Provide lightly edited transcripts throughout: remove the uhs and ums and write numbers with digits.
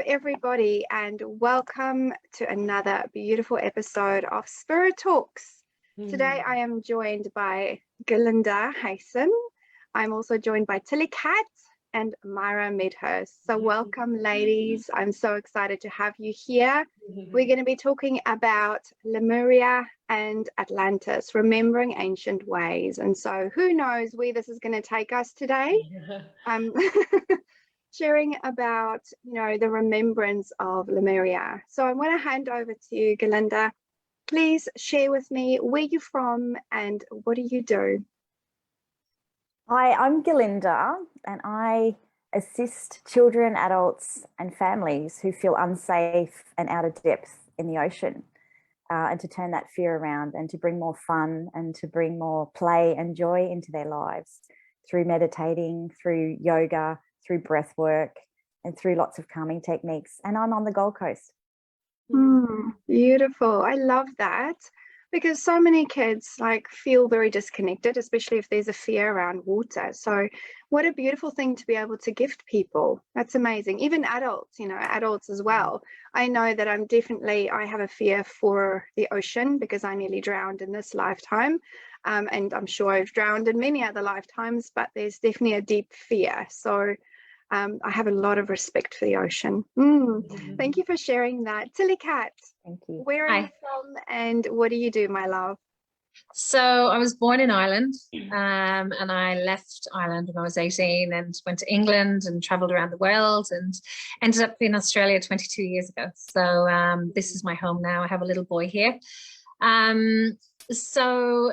everybody, and welcome to another beautiful episode of Spirit Talks. Today, I am joined by Gerlinde Hayson. I'm also joined by Cat and Myra Medhurst. So welcome, ladies. I'm so excited to have you here. We're going to be talking about Lemuria and Atlantis, remembering ancient ways. And so who knows where this is going to take us today. Sharing about, the remembrance of Lemuria. So I want to hand over to you, Gerlinde. Please share with me where you're from and what do you do? Hi, I'm Gerlinde, and I assist children, adults and families who feel unsafe and out of depth in the ocean, and to turn that fear around and to bring more fun and to bring more play and joy into their lives through meditating, through yoga, through breath work, and through lots of calming techniques. And I'm on the Gold Coast. Beautiful. I love that, because so many kids feel very disconnected, especially if there's a fear around water. So what a beautiful thing to be able to gift people. That's amazing. Even adults, adults as well. I know that I have a fear for the ocean because I nearly drowned in this lifetime. And I'm sure I've drowned in many other lifetimes, but there's definitely a deep fear. So I have a lot of respect for the ocean. Thank you for sharing that. Cat, thank you. Where are you from and what do you do, my love? So I was born in Ireland, and I left Ireland when I was 18 and went to England and traveled around the world and ended up in Australia 22 years ago. So this is my home now. I have a little boy here. So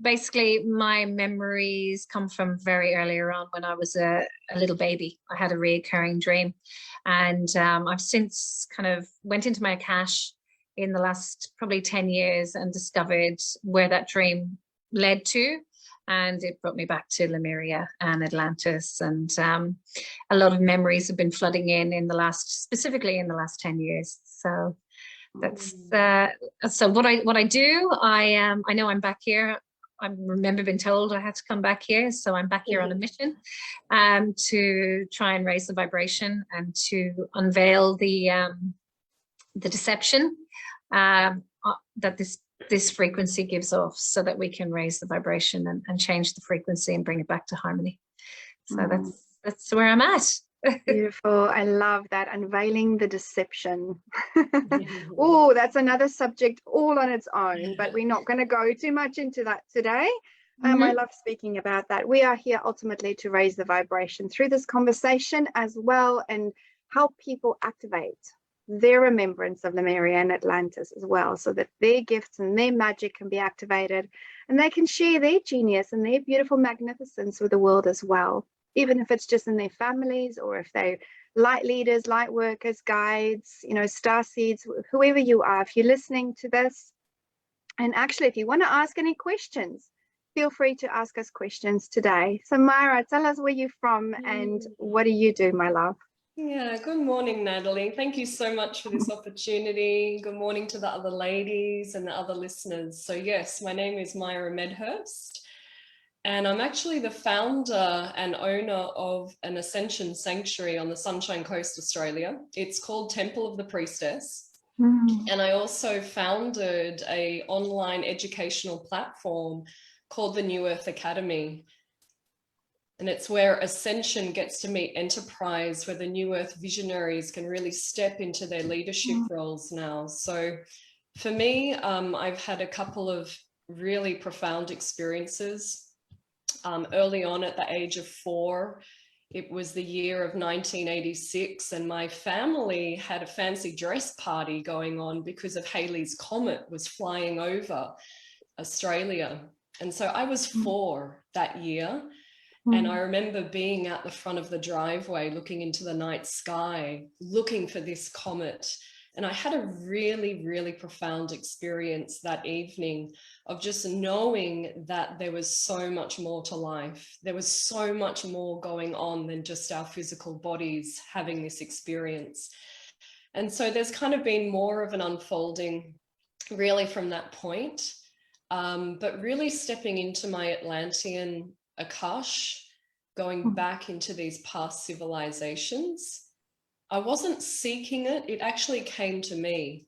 basically my memories come from very earlier on when I was a little baby. I had a reoccurring dream, and I've since kind of went into my cache in the last probably 10 years and discovered where that dream led to, and it brought me back to Lemuria and Atlantis, and a lot of memories have been flooding specifically in the last 10 years. So that's so what I do. I know I'm back here. I remember being told I had to come back here, so I'm back here on a mission to try and raise the vibration and to unveil the deception that this frequency gives off, so that we can raise the vibration and change the frequency and bring it back to harmony. So that's where I'm at. Beautiful. I love that, unveiling the deception. Oh, that's another subject all on its own, but we're not going to go too much into that today. I love speaking about that. We are here ultimately to raise the vibration through this conversation as well, and help people activate their remembrance of Lemuria and Atlantis as well, so that their gifts and their magic can be activated and they can share their genius and their beautiful magnificence with the world as well, even if it's just in their families, or if they're light leaders, light workers, guides, star seeds, whoever you are. If you're listening to this, and actually if you want to ask any questions, feel free to ask us questions today. So Myra, tell us where you're from and what do you do, my love? Yeah, good morning, Natalie. Thank you so much for this opportunity. Good morning to the other ladies and the other listeners. So yes, my name is Myra Medhurst, and I'm actually the founder and owner of an ascension sanctuary on the Sunshine Coast, Australia. It's called Temple of the Priestess. And I also founded an online educational platform called the New Earth Academy. And it's where Ascension gets to meet Enterprise, where the New Earth visionaries can really step into their leadership roles now. So for me, I've had a couple of really profound experiences. Early on at the age of 4, it was the year of 1986, and my family had a fancy dress party going on because of Halley's Comet was flying over Australia. And so I was 4 that year. And I remember being at the front of the driveway, looking into the night sky, looking for this comet. And I had a really, really profound experience that evening of just knowing that there was so much more to life. There was so much more going on than just our physical bodies having this experience. And so there's kind of been more of an unfolding really from that point, but really stepping into my Atlantean Akash, going back into these past civilizations, I wasn't seeking it. It actually came to me,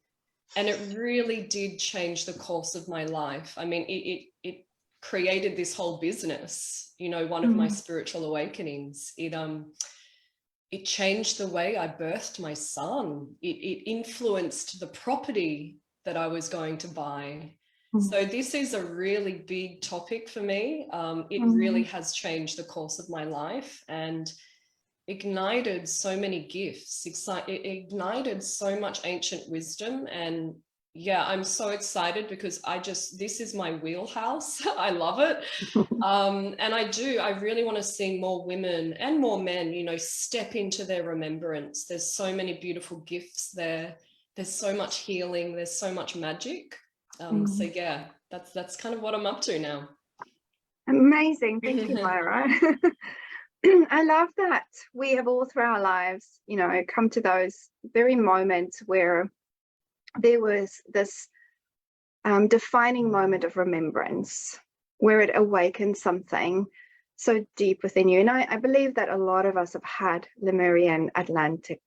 and it really did change the course of my life. I mean, it created this whole business, you know, one of my spiritual awakenings. It changed the way I birthed my son. It influenced the property that I was going to buy. So this is a really big topic for me. It really has changed the course of my life and ignited so many gifts. It ignited so much ancient wisdom. And yeah, I'm so excited because this is my wheelhouse. I love it. And I really want to see more women and more men, you know, step into their remembrance. There's so many beautiful gifts there. There's so much healing. There's so much magic. So yeah, that's kind of what I'm up to now. Amazing. Thank you, Myra. I love that we have all through our lives, you know, come to those very moments where there was this defining moment of remembrance, where it awakened something so deep within you. And I believe that a lot of us have had Lemurian Atlantic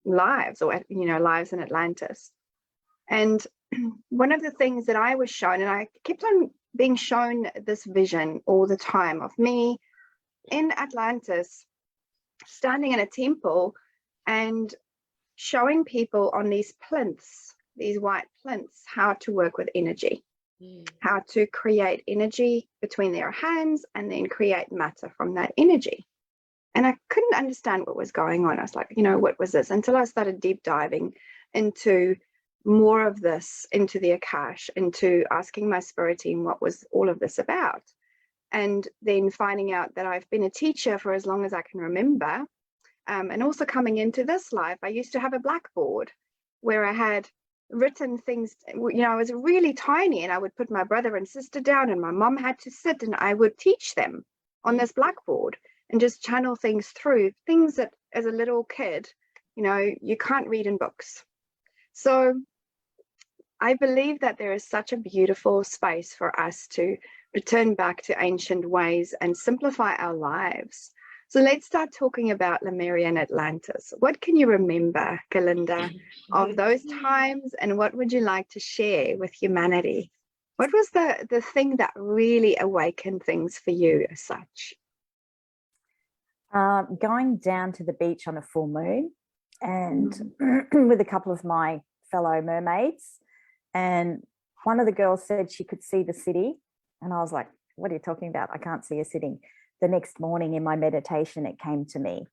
lives, or, you know, lives in Atlantis. And one of the things that I was shown, and I kept on being shown this vision all the time of me in Atlantis, standing in a temple and showing people on these plinths, these white plinths, how to work with energy, how to create energy between their hands and then create matter from that energy. And I couldn't understand what was going on. I was like, you know, what was this? Until I started deep diving into more of this, into the Akash, into asking my spirit team what was all of this about. And then finding out that I've been a teacher for as long as I can remember. And also coming into this life, I used to have a blackboard where I had written things. You know, I was really tiny and I would put my brother and sister down and my mom had to sit and I would teach them on this blackboard and just channel things through, things that as a little kid, you know, you can't read in books. So I believe that there is such a beautiful space for us to return back to ancient ways and simplify our lives. So let's start talking about Lemuria and Atlantis. What can you remember, Gerlinde, of those times, and what would you like to share with humanity? What was the thing that really awakened things for you as such? Going down to the beach on a full moon and with a couple of my fellow mermaids, and one of the girls said she could see the city, and I was like, what are you talking about? I can't see a city. The next morning in my meditation, it came to me.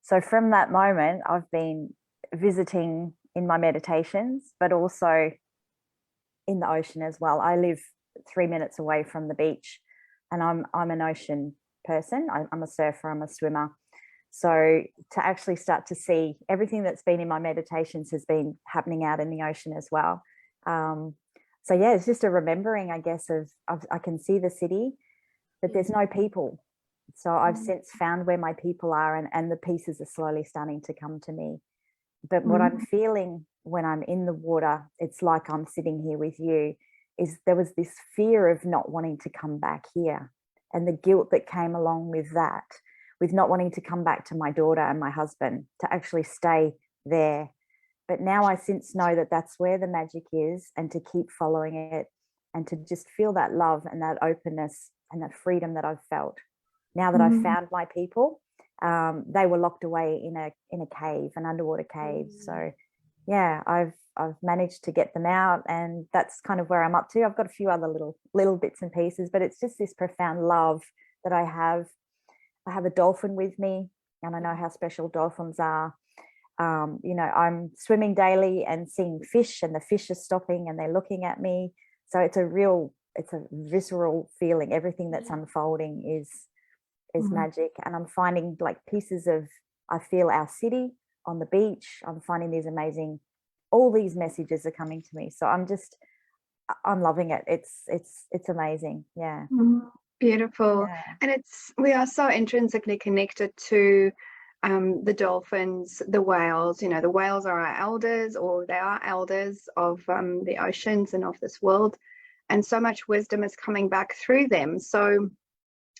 So from that moment, I've been visiting in my meditations, but also in the ocean as well. I live 3 minutes away from the beach, and I'm an ocean person. I'm a surfer, I'm a swimmer. So to actually start to see everything that's been in my meditations has been happening out in the ocean as well. So yeah, it's just a remembering, I guess, of I can see the city, but there's no people. So I've since found where my people are, and the pieces are slowly starting to come to me. But what I'm feeling when I'm in the water, it's like I'm sitting here with you, is there was this fear of not wanting to come back here, and the guilt that came along with that, with not wanting to come back to my daughter and my husband, to actually stay there. But now I since know that that's where the magic is, and to keep following it and to just feel that love and that openness and that freedom that I've felt. Now that I've found my people, they were locked away in a cave, an underwater cave. So yeah, I've managed to get them out, and that's kind of where I'm up to. I've got a few other little bits and pieces, but it's just this profound love that I have. I have a dolphin with me, and I know how special dolphins are. You know, I'm swimming daily and seeing fish, and the fish are stopping and they're looking at me. So it's a visceral feeling. Everything that's unfolding is magic. And I'm finding like pieces of, I feel our city on the beach. I'm finding all these messages are coming to me. So I'm loving it. It's amazing. Yeah. Beautiful. Yeah. And we are so intrinsically connected to the dolphins, the whales. You know, the whales are our elders, or they are elders of the oceans and of this world. And so much wisdom is coming back through them. So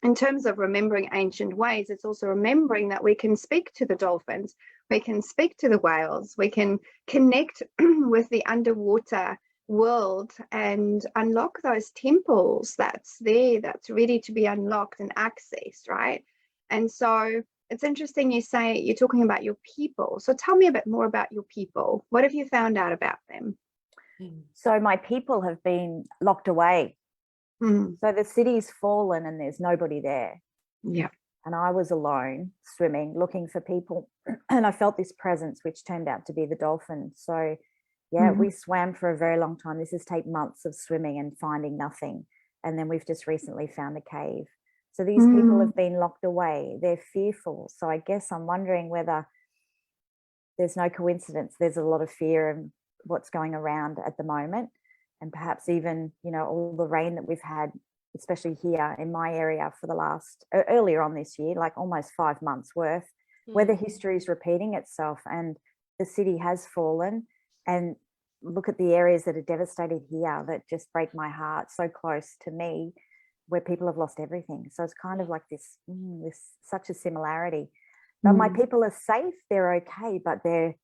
in terms of remembering ancient ways, it's also remembering that we can speak to the dolphins. We can speak to the whales. We can connect with the underwater world and unlock those temples that's there, that's ready to be unlocked and accessed, right? And so it's interesting you say you're talking about your people. So tell me a bit more about your people. What have you found out about them? So my people have been locked away. Mm. So the city's fallen and there's nobody there. Yeah. And I was alone swimming, looking for people. And I felt this presence, which turned out to be the dolphins. So yeah, we swam for a very long time. This has taken months of swimming and finding nothing. And then we've just recently found a cave. So these people have been locked away. They're fearful. So I guess I'm wondering whether there's no coincidence. There's a lot of fear in what's going around at the moment. And perhaps even, you know, all the rain that we've had, especially here in my area for the last, earlier on this year, like almost 5 months worth, whether history is repeating itself and the city has fallen. And look at the areas that are devastated here that just break my heart, so close to me, where people have lost everything. So it's kind of like this such a similarity. But my people are safe, they're okay, but they're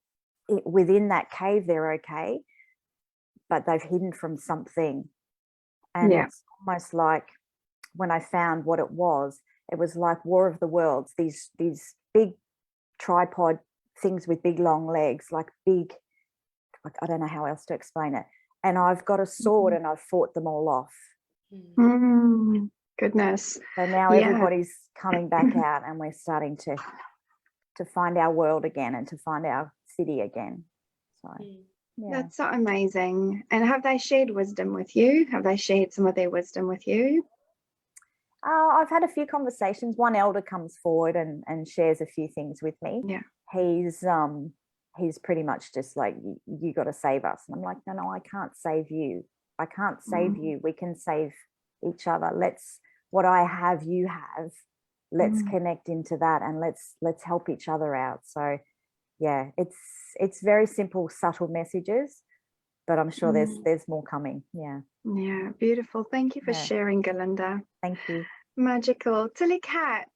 within that cave, they're okay, but they've hidden from something. And it's almost like when I found what it was like War of the Worlds, these big tripod things with big long legs, like I don't know how else to explain it. And I've got a sword and I've fought them all off. Goodness. So now everybody's coming back out and we're starting to find our world again and to find our city again. So yeah. That's so amazing. And have they shared wisdom with you? Have they shared some of their wisdom with you? I've had a few conversations. One elder comes forward and shares a few things with me. Yeah. He's pretty much just like, you got to save us. And I'm like, no, I can't save you. I can't save you. We can save each other. What I have, you have. Let's connect into that and let's help each other out. So yeah, it's very simple, subtle messages, but I'm sure there's more coming. Yeah. Yeah, beautiful. Thank you for sharing, Gerlinde. Thank you. Magical. Tilly Cat,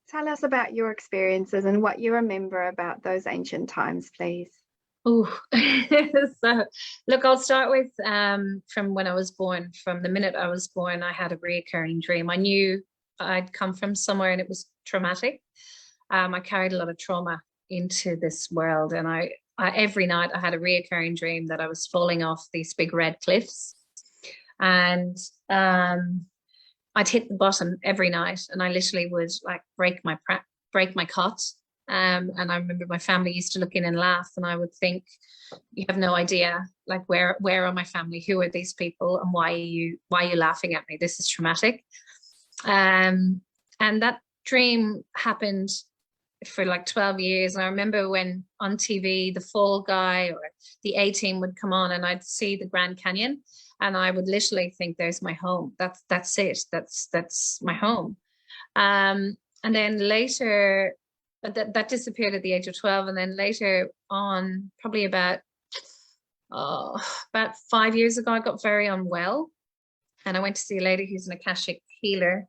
tell us about your experiences and what you remember about those ancient times, please. Oh, so look, I'll start with from when I was born. From the minute I was born, I had a recurring dream. I knew I'd come from somewhere and it was traumatic. I carried a lot of trauma into this world, and I every night I had a reoccurring dream that I was falling off these big red cliffs, and I'd hit the bottom every night, and I literally would like break my cot. And I remember my family used to look in and laugh, and I would think, you have no idea, like where are my family? Who are these people? And why are you laughing at me? This is traumatic. And that dream happened for like 12 years. And I remember when on TV, the Fall Guy or the A-Team would come on, and I'd see the Grand Canyon, and I would literally think, there's my home. That's it. That's my home. And then later, that disappeared at the age of 12. And then later on, probably about 5 years ago, I got very unwell, and I went to see a lady who's an Akashic healer.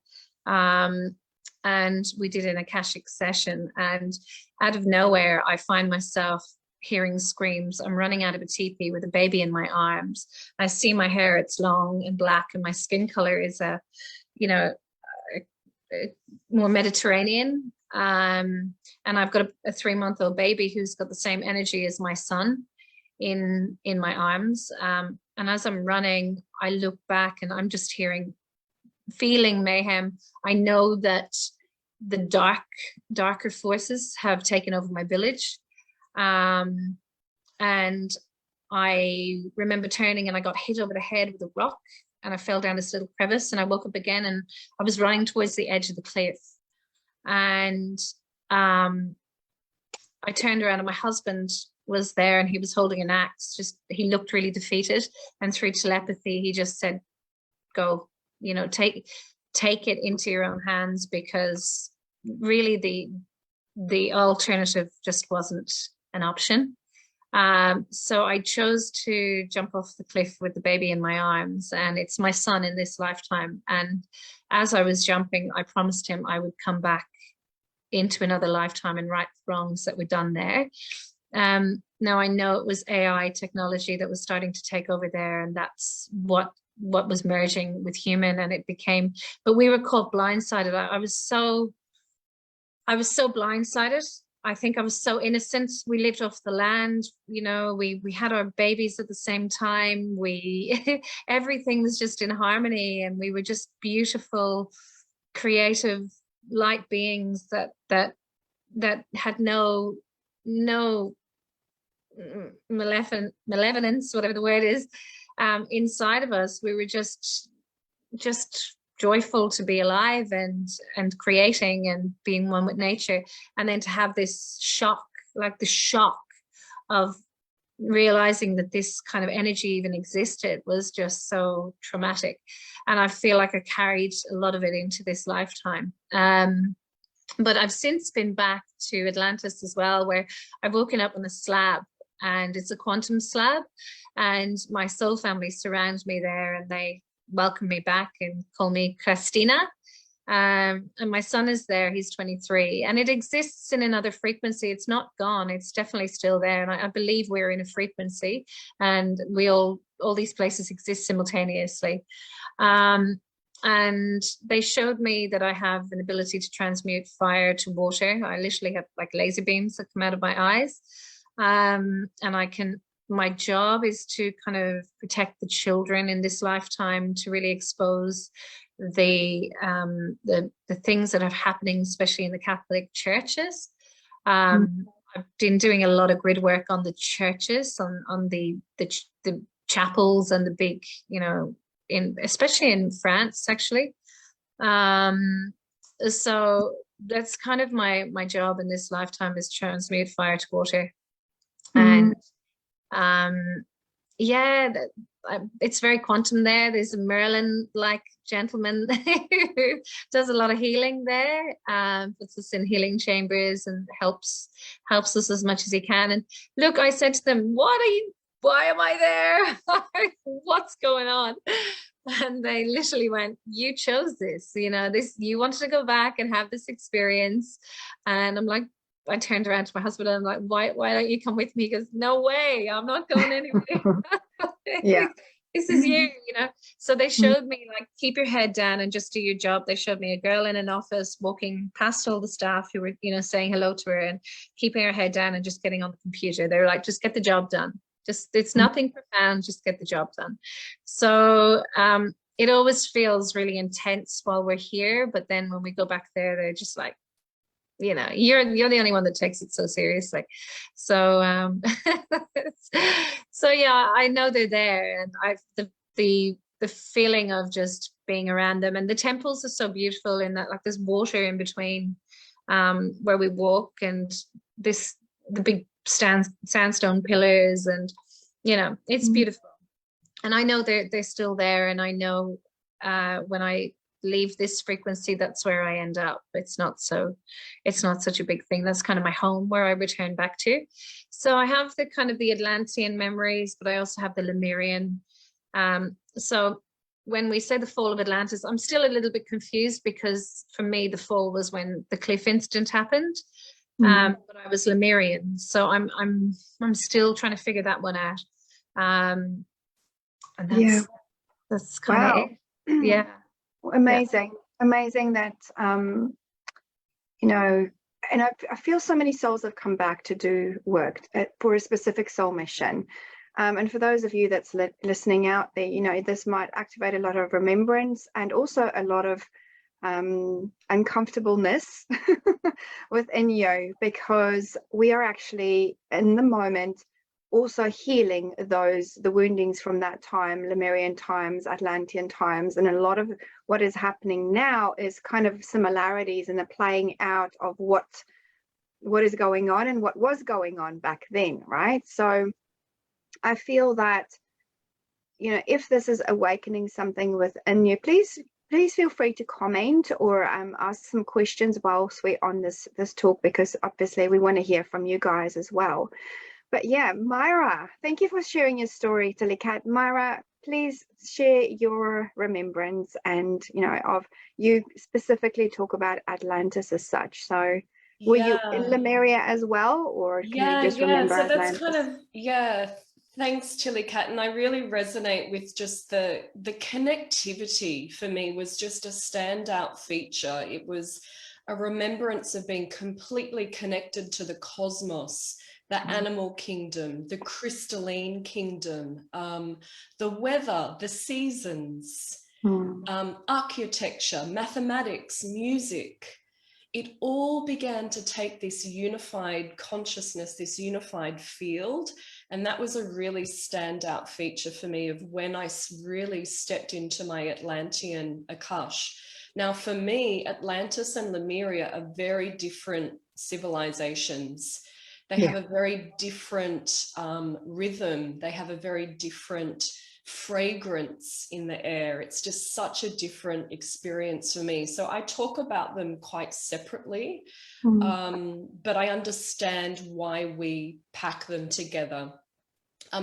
And we did an Akashic session, and out of nowhere, I find myself hearing screams. I'm running out of a teepee with a baby in my arms. I see my hair, it's long and black, and my skin color is more Mediterranean. And I've got a 3-month-old baby who's got the same energy as my son in my arms. And as I'm running, I look back and I'm just feeling mayhem. I know that the darker forces have taken over my village. And I remember turning, and I got hit over the head with a rock, and I fell down this little crevice, and I woke up again, and I was running towards the edge of the cliff. And I turned around, and my husband was there, and he was holding an axe. He looked really defeated, and through telepathy, he just said, go, take it into your own hands, because really the alternative just wasn't an option. So I chose to jump off the cliff with the baby in my arms, and it's my son in this lifetime. And as I was jumping, I promised him I would come back into another lifetime and right wrongs that were done there. Now I know it was AI technology that was starting to take over there, and that's what was merging with human, and it became, but we were caught blindsided. I was so blindsided. I think I was so innocent. We lived off the land, you know, we had our babies at the same time. We everything was just in harmony, and we were just beautiful, creative, light beings that had no malevolence, whatever the word is, inside of us. We were just joyful to be alive and creating and being one with nature. And then to have this shock, like the shock of realizing that this kind of energy even existed, was just so traumatic. And I feel like I carried a lot of it into this lifetime. But I've since been back to Atlantis as well, where I've woken up on a slab, and it's a quantum slab, and my soul family surrounds me there, and they welcome me back and call me Christina. And my son is there, he's 23, and it exists in another frequency. It's not gone, it's definitely still there. And I believe we're in a frequency, and all these places exist simultaneously. And they showed me that I have an ability to transmute fire to water. I literally have like laser beams that come out of my eyes. And my job is to kind of protect the children in this lifetime, to really expose the things that are happening, especially in the Catholic churches. I've been doing a lot of grid work on the churches, on the chapels and the big, you know, especially in France, actually. So that's kind of my job in this lifetime, is transmute fire to water. And yeah, it's very quantum there. There's a Merlin-like gentleman who does a lot of healing there, puts us in healing chambers and helps us as much as he can. And look, I said to them, why am I there? What's going on? And they literally went, you chose this, you know, you wanted to go back and have this experience. And I'm like, I turned around to my husband and I'm like, why don't you come with me? He goes, no way, I'm not going anywhere. Yeah. This is you know. So they showed me, like, keep your head down and just do your job. They showed me a girl in an office walking past all the staff who were, you know, saying hello to her and keeping her head down and just getting on the computer. They were like, just get the job done. It's nothing profound, just get the job done. So it always feels really intense while we're here, but then when we go back there, they're just like, you know, you're the only one that takes it so seriously. So so yeah, I know they're there, and I've the feeling of just being around them. And the temples are so beautiful in that, like, there's water in between where we walk, and the big sandstone pillars, and you know, it's beautiful. And I know they're still there, and I know when I leave this frequency, that's where I end up. It's not such a big thing. That's kind of my home, where I return back to. So I have the kind of the Atlantean memories, but I also have the Lemurian. So when we say the fall of Atlantis, I'm still a little bit confused, because for me the fall was when the cliff incident happened. But I was Lemurian, so I'm still trying to figure that one out. And that's kind of it. Yeah. Amazing that you know, and I feel so many souls have come back to do work for a specific soul mission. And for those of you that's listening out there, you know, this might activate a lot of remembrance and also a lot of uncomfortableness within you, because we are actually in the moment also healing the woundings from that time, Lemurian times, Atlantean times. And a lot of what is happening now is kind of similarities in the playing out of what is going on and what was going on back then, right? So I feel that, you know, if this is awakening something within you, please feel free to comment or ask some questions whilst we're on this talk, because obviously we want to hear from you guys as well. But yeah, Myra, thank you for sharing your story, Cat. Myra, please share your remembrance, and you know, of you specifically talk about Atlantis as such. So Were you in Yeah. Lemuria as well, or can you just remember So that's Atlantis? kind of, yeah, thanks, Chili Cat. And I really resonate with just the connectivity for me was just a standout feature. It was a remembrance of being completely connected to the cosmos, the animal kingdom, the crystalline kingdom, the weather, the seasons, architecture, mathematics, music. It all began to take this unified consciousness, this unified field. And that was a really standout feature for me of when I really stepped into my Atlantean Akash. Now, for me, Atlantis and Lemuria are very different civilizations. They have a very different rhythm. They have a very different fragrance in the air. It's just such a different experience for me. So I talk about them quite separately, but I understand why we pack them together,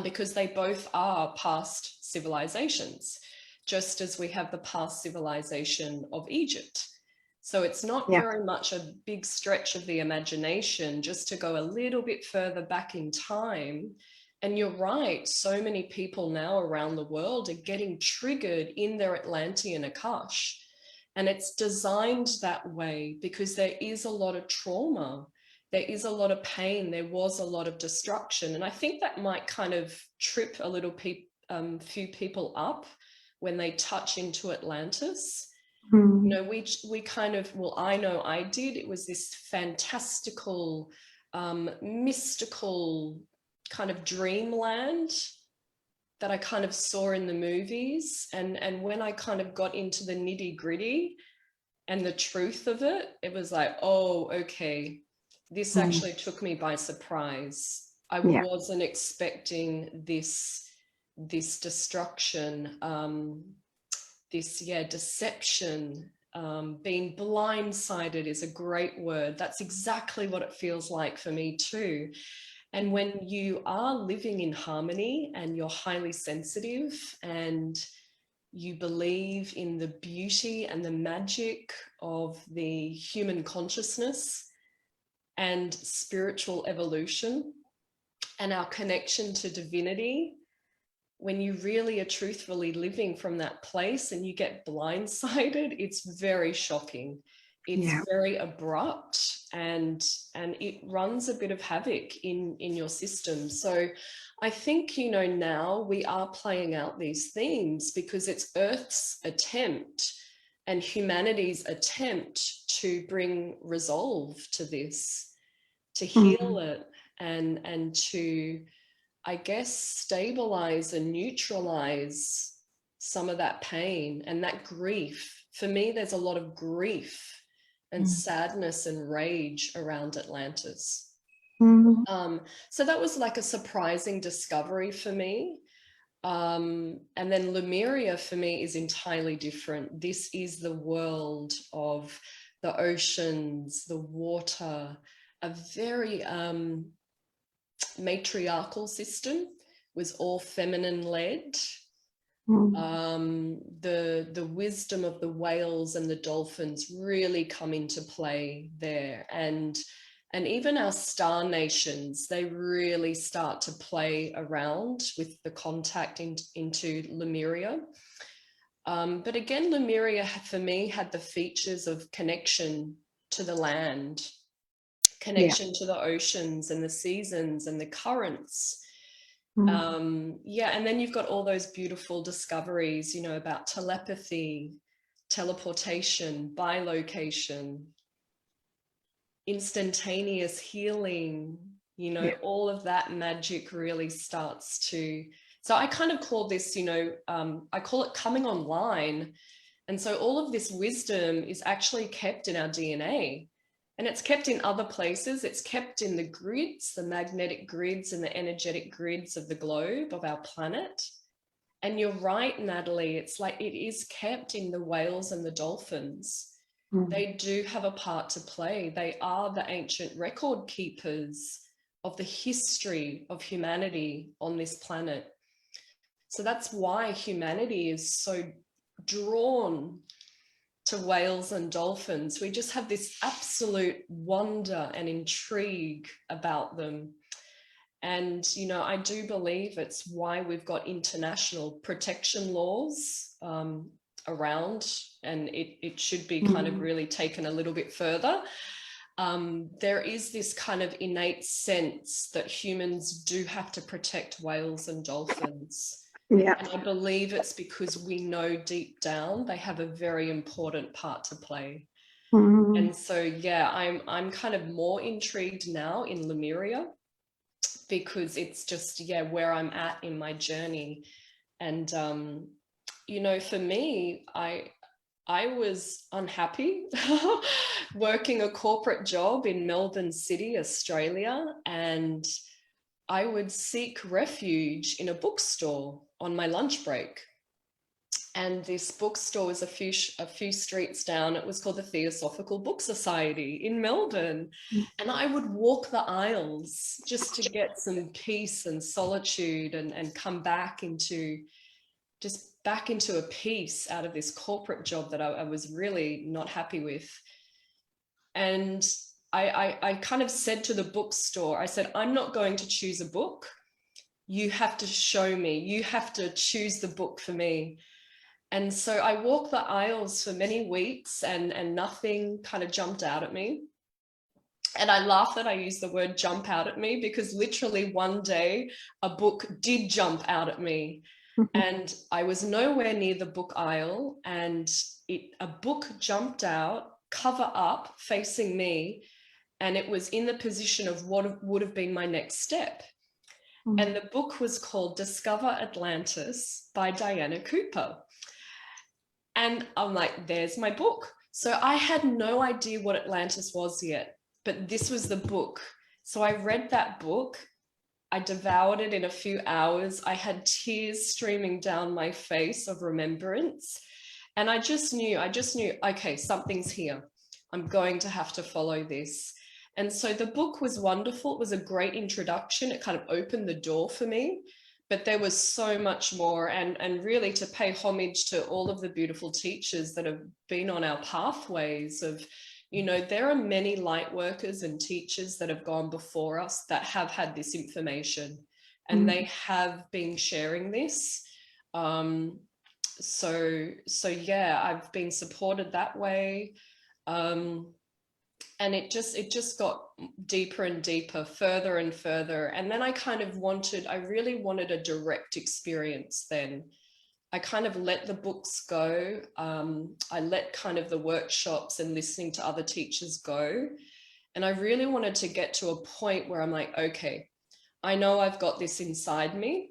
because they both are past civilizations, just as we have the past civilization of Egypt. So it's not very much a big stretch of the imagination just to go a little bit further back in time. And you're right, so many people now around the world are getting triggered in their Atlantean Akash. And it's designed that way because there is a lot of trauma. There is a lot of pain. There was a lot of destruction. And I think that might kind of trip a little few people up when they touch into Atlantis. You know, we kind of, well, I know I did. It was this fantastical, mystical kind of dreamland that I kind of saw in the movies. And when I kind of got into the nitty gritty and the truth of it, it was like, oh, okay, this actually took me by surprise. I wasn't expecting this destruction, this deception. Being blindsided is a great word. That's exactly what it feels like for me too. And when you are living in harmony and you're highly sensitive and you believe in the beauty and the magic of the human consciousness and spiritual evolution and our connection to divinity, when you really are truthfully living from that place and you get blindsided, it's very shocking. It's very abrupt and it runs a bit of havoc in your system. So I think, you know, now we are playing out these themes because it's Earth's attempt and humanity's attempt to bring resolve to this, to heal it and to, I guess, stabilize and neutralize some of that pain and that grief. For me, there's a lot of grief and sadness and rage around Atlantis. So that was like a surprising discovery for me. And then Lemuria for me is entirely different. This is the world of the oceans, the water, a very matriarchal system, was all feminine led. The wisdom of the whales and the dolphins really come into play there, and even our star nations, they really start to play around with the contact into Lemuria. But again, Lemuria for me had the features of connection to the land, connection to the oceans and the seasons and the currents. And then you've got all those beautiful discoveries, you know, about telepathy, teleportation, bilocation, instantaneous healing, you know, all of that magic really starts to, so I kind of call this, you know, I call it coming online. And so all of this wisdom is actually kept in our DNA. And it's kept in other places. It's kept in the grids, the magnetic grids and the energetic grids of the globe, of our planet. And you're right, Natalie, it's like it is kept in the whales and the dolphins. They do have a part to play. They are the ancient record keepers of the history of humanity on this planet. So that's why humanity is so drawn to whales and dolphins. We just have this absolute wonder and intrigue about them. And, you know, I do believe it's why we've got international protection laws around, and it should be kind of really taken a little bit further. There is this kind of innate sense that humans do have to protect whales and dolphins. Yeah. And I believe it's because we know deep down they have a very important part to play. And so, yeah, I'm kind of more intrigued now in Lemuria, because it's just, yeah, where I'm at in my journey. And, you know, for me, I was unhappy working a corporate job in Melbourne City, Australia, and I would seek refuge in a bookstore on my lunch break. And this bookstore was a few streets down. It was called the Theosophical Book Society in Melbourne. And I would walk the aisles just to get some peace and solitude and come back into a peace out of this corporate job that I was really not happy with. And I kind of said to the bookstore, I said, I'm not going to choose a book. You have to show me. You have to choose the book for me. And so I walked the aisles for many weeks and nothing kind of jumped out at me. And I laugh that I use the word jump out at me, because literally one day a book did jump out at me. And I was nowhere near the book aisle, and a book jumped out, cover up, facing me, and it was in the position of what would have been my next step. And the book was called Discover Atlantis by Diana Cooper. And I'm like, there's my book. So I had no idea what Atlantis was yet, but this was the book. So I read that book. I devoured it in a few hours. I had tears streaming down my face of remembrance. And I just knew, okay, something's here. I'm going to have to follow this. And so the book was wonderful. It was a great introduction. It kind of opened the door for me. But there was so much more, and really to pay homage to all of the beautiful teachers that have been on our pathways of, you know, there are many light workers and teachers that have gone before us that have had this information, and they have been sharing this. So yeah, I've been supported that way. And it just got deeper and deeper, further and further. And then I really wanted a direct experience then. I kind of let the books go. I let kind of the workshops and listening to other teachers go. And I really wanted to get to a point where I'm like, okay, I know I've got this inside me.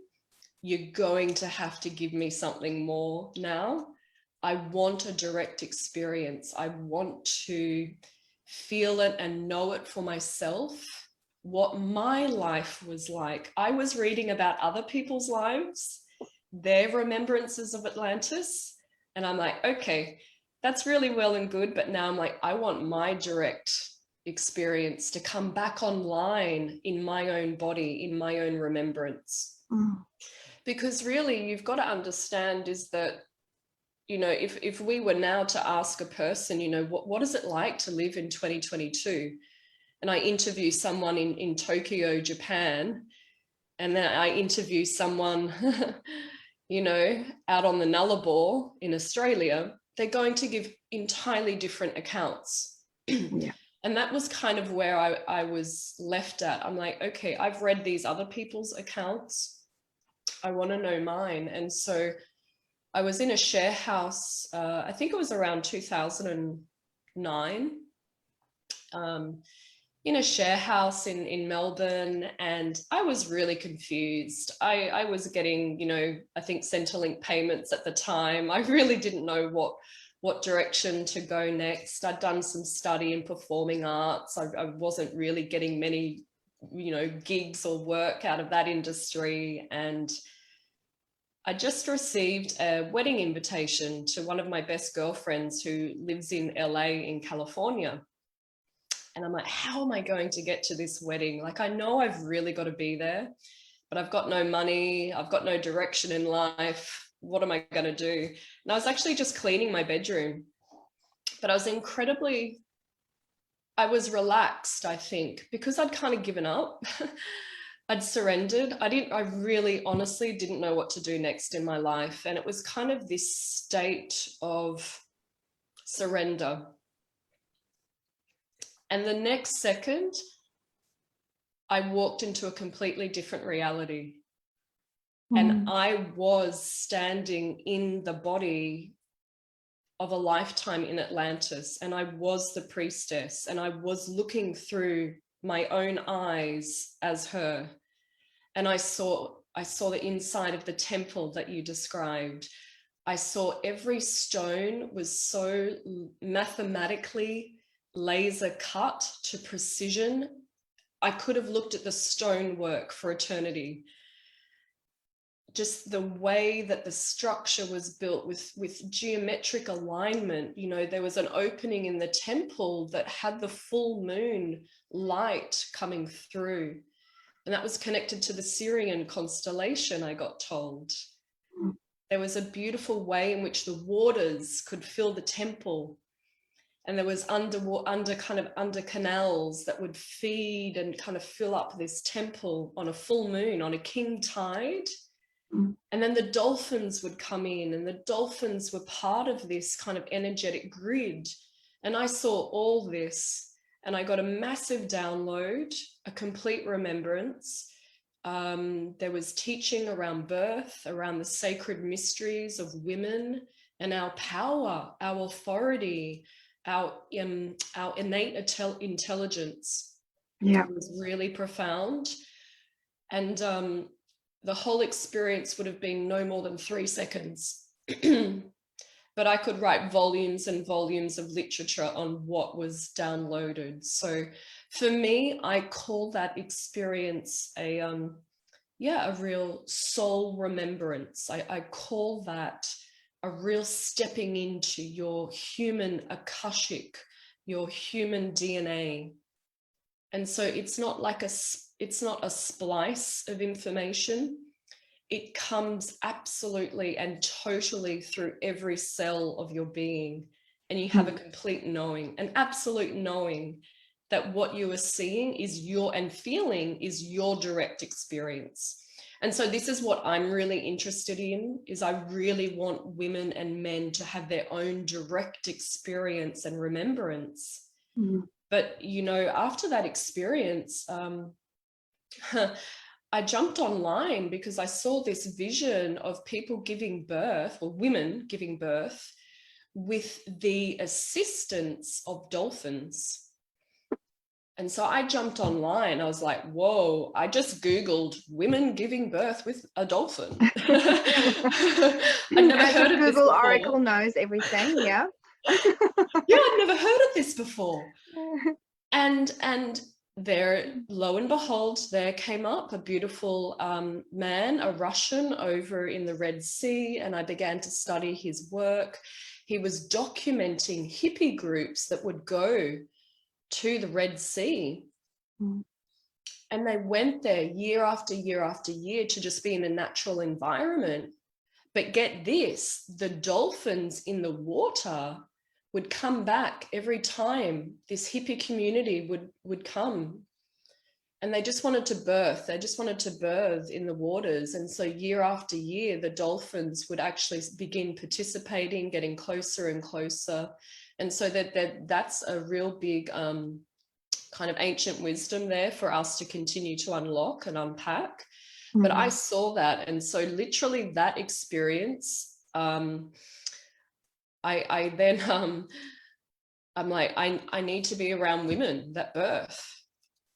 You're going to have to give me something more now. I want a direct experience. I want to feel it and know it for myself, what my life was like. I was reading about other people's lives, their remembrances of Atlantis, and I'm like, okay, that's really well and good, but now I'm like, I want my direct experience to come back online in my own body, in my own remembrance. Because really, you've got to understand is that, you know, if we were now to ask a person, you know, what is it like to live in 2022? And I interview someone in Tokyo, Japan, and then I interview someone, you know, out on the Nullarbor in Australia, they're going to give entirely different accounts. Yeah. And that was kind of where I was left at. I'm like, okay, I've read these other people's accounts. I want to know mine. And so I was in a share house, I think it was around 2009, in a share house in Melbourne, and I was really confused. I was getting, you know, I think Centrelink payments at the time. I really didn't know what direction to go next. I'd done some study in performing arts. I wasn't really getting many, you know, gigs or work out of that industry. And I just received a wedding invitation to one of my best girlfriends who lives in LA in California. And I'm like, how am I going to get to this wedding? Like, I know I've really got to be there, but I've got no money. I've got no direction in life. What am I going to do? And I was actually just cleaning my bedroom. But I was relaxed, I think, because I'd kind of given up. I'd surrendered. I really honestly didn't know what to do next in my life. And it was kind of this state of surrender. And the next second, I walked into a completely different reality. And I was standing in the body of a lifetime in Atlantis. And I was the priestess. And I was looking through my own eyes as her. And I saw the inside of the temple that you described. I saw every stone was so mathematically laser cut to precision. I could have looked at the stonework for eternity. Just the way that the structure was built with geometric alignment. You know, there was an opening in the temple that had the full moon light coming through. And that was connected to the Syrian constellation, I got told. There was a beautiful way in which the waters could fill the temple. And there was under canals that would feed and kind of fill up this temple on a full moon, on a king tide. And then the dolphins would come in, and the dolphins were part of this kind of energetic grid. And I saw all this, and I got a massive download, a complete remembrance. There was teaching around birth, around the sacred mysteries of women and our power, our authority, our innate intelligence. Yeah. It was really profound. And the whole experience would have been no more than 3 seconds. But I could write volumes and volumes of literature on what was downloaded. So for me, I call that experience a real soul remembrance. I call that a real stepping into your human Akashic, your human DNA. And so it's not a splice of information. It comes absolutely and totally through every cell of your being. And you have a complete knowing, an absolute knowing that what you are seeing and feeling is your direct experience. And so this is what I'm really interested in, is I really want women and men to have their own direct experience and remembrance. But, you know, after that experience, I jumped online because I saw this vision of people giving birth, or women giving birth, with the assistance of dolphins. And so I jumped online. I was like, whoa, I just Googled women giving birth with a dolphin. I'd never heard of this Google before. Oracle knows everything, yeah. Yeah, I'd never heard of this before. And there, lo and behold, there came up a beautiful man, a Russian, over in the Red Sea, and I began to study his work. He was documenting hippie groups that would go to the Red Sea. And they went there year after year after year to just be in a natural environment. But get this, the dolphins in the water would come back every time this hippie community would come. And they just wanted to birth. They just wanted to birth in the waters. And so year after year, the dolphins would actually begin participating, getting closer and closer. And so that's a real big kind of ancient wisdom there for us to continue to unlock and unpack. But I saw that. And so literally that experience, I'm like, I need to be around women that birth.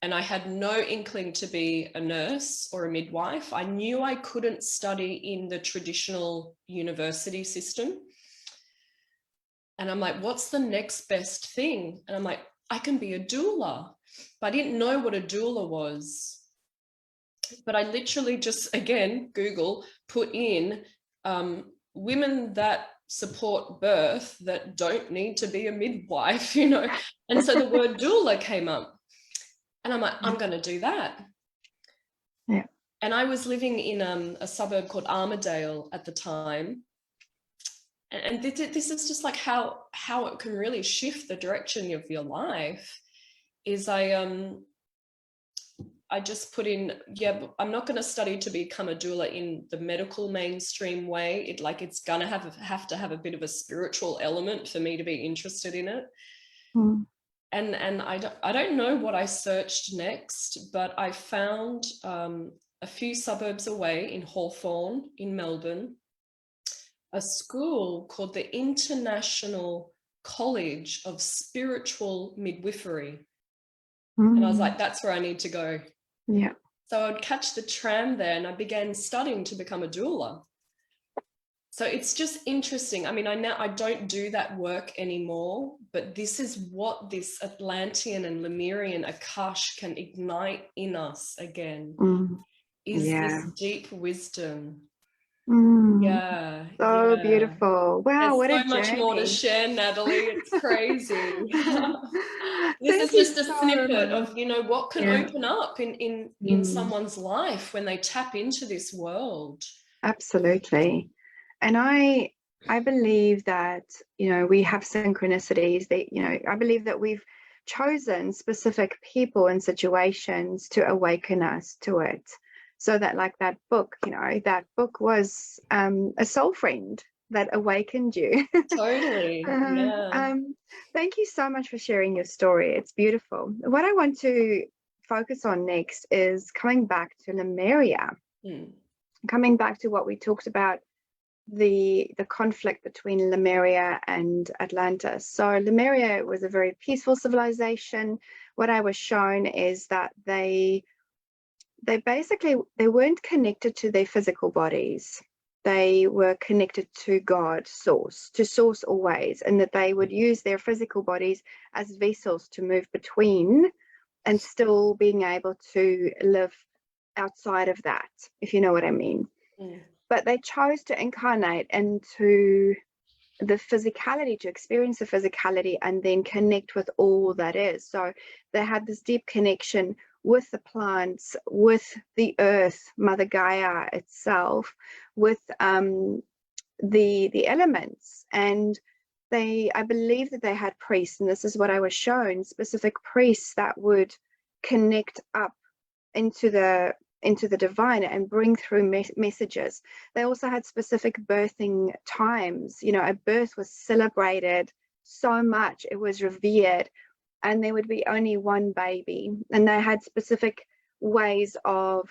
And I had no inkling to be a nurse or a midwife. I knew I couldn't study in the traditional university system. And I'm like, what's the next best thing? And I'm like, I can be a doula. But I didn't know what a doula was. But I literally just, again, Google, put in women that support birth that don't need to be a midwife, you know. And so the word doula came up. And I'm like, I'm going to do that. Yeah. And I was living in a suburb called Armadale at the time. And this is just like how it can really shift the direction of your life. Is I just put in, yeah, I'm not going to study to become a doula in the medical mainstream way. It's going to have to have a bit of a spiritual element for me to be interested in it. Mm. And I don't know what I searched next, but I found a few suburbs away in Hawthorne in Melbourne, a school called the International College of Spiritual Midwifery. And I was like, that's where I need to go. Yeah. So I'd catch the tram there and I began studying to become a doula. So it's just interesting. I mean, I don't do that work anymore, but this is what this Atlantean and Lemurian Akash can ignite in us again, is this deep wisdom. Yeah. So beautiful. Wow, what There's a so much more to journey. share, Natalie. It's crazy. This Thank is you just a so snippet much. of, what can open up in someone's life when they tap into this world. Absolutely. And I believe that, we have synchronicities that, I believe that we've chosen specific people and situations to awaken us to it. So that, like that book, that book was a soul friend that awakened you. Totally. Yeah. Thank you so much for sharing your story. It's beautiful. What I want to focus on next is coming back to Lemuria. Coming back to what we talked about, the conflict between Lemuria and Atlantis. So Lemuria was a very peaceful civilization. What I was shown is that they weren't connected to their physical bodies. They were connected to God, to source always, and that they would use their physical bodies as vessels to move between and still being able to live outside of that, if you know what I mean. But they chose to incarnate into the physicality, to experience the physicality and then connect with all that is. So they had this deep connection with the plants, with the earth, Mother Gaia itself, with the elements. And I believe that they had priests, and this is what I was shown, specific priests that would connect up into the divine and bring through messages. They also had specific birthing times. A birth was celebrated so much, it was revered, and there would be only one baby. And they had specific ways of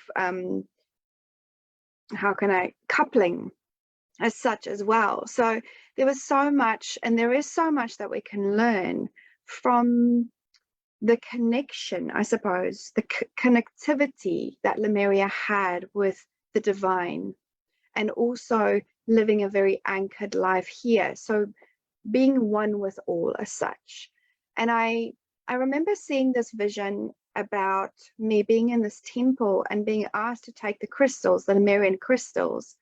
coupling as such as well. So there was so much, and there is so much that we can learn from the connection, I suppose, the connectivity that Lemuria had with the divine, and also living a very anchored life here. So being one with all as such. And I remember seeing this vision about me being in this temple and being asked to take the crystals, the Lemurian crystals,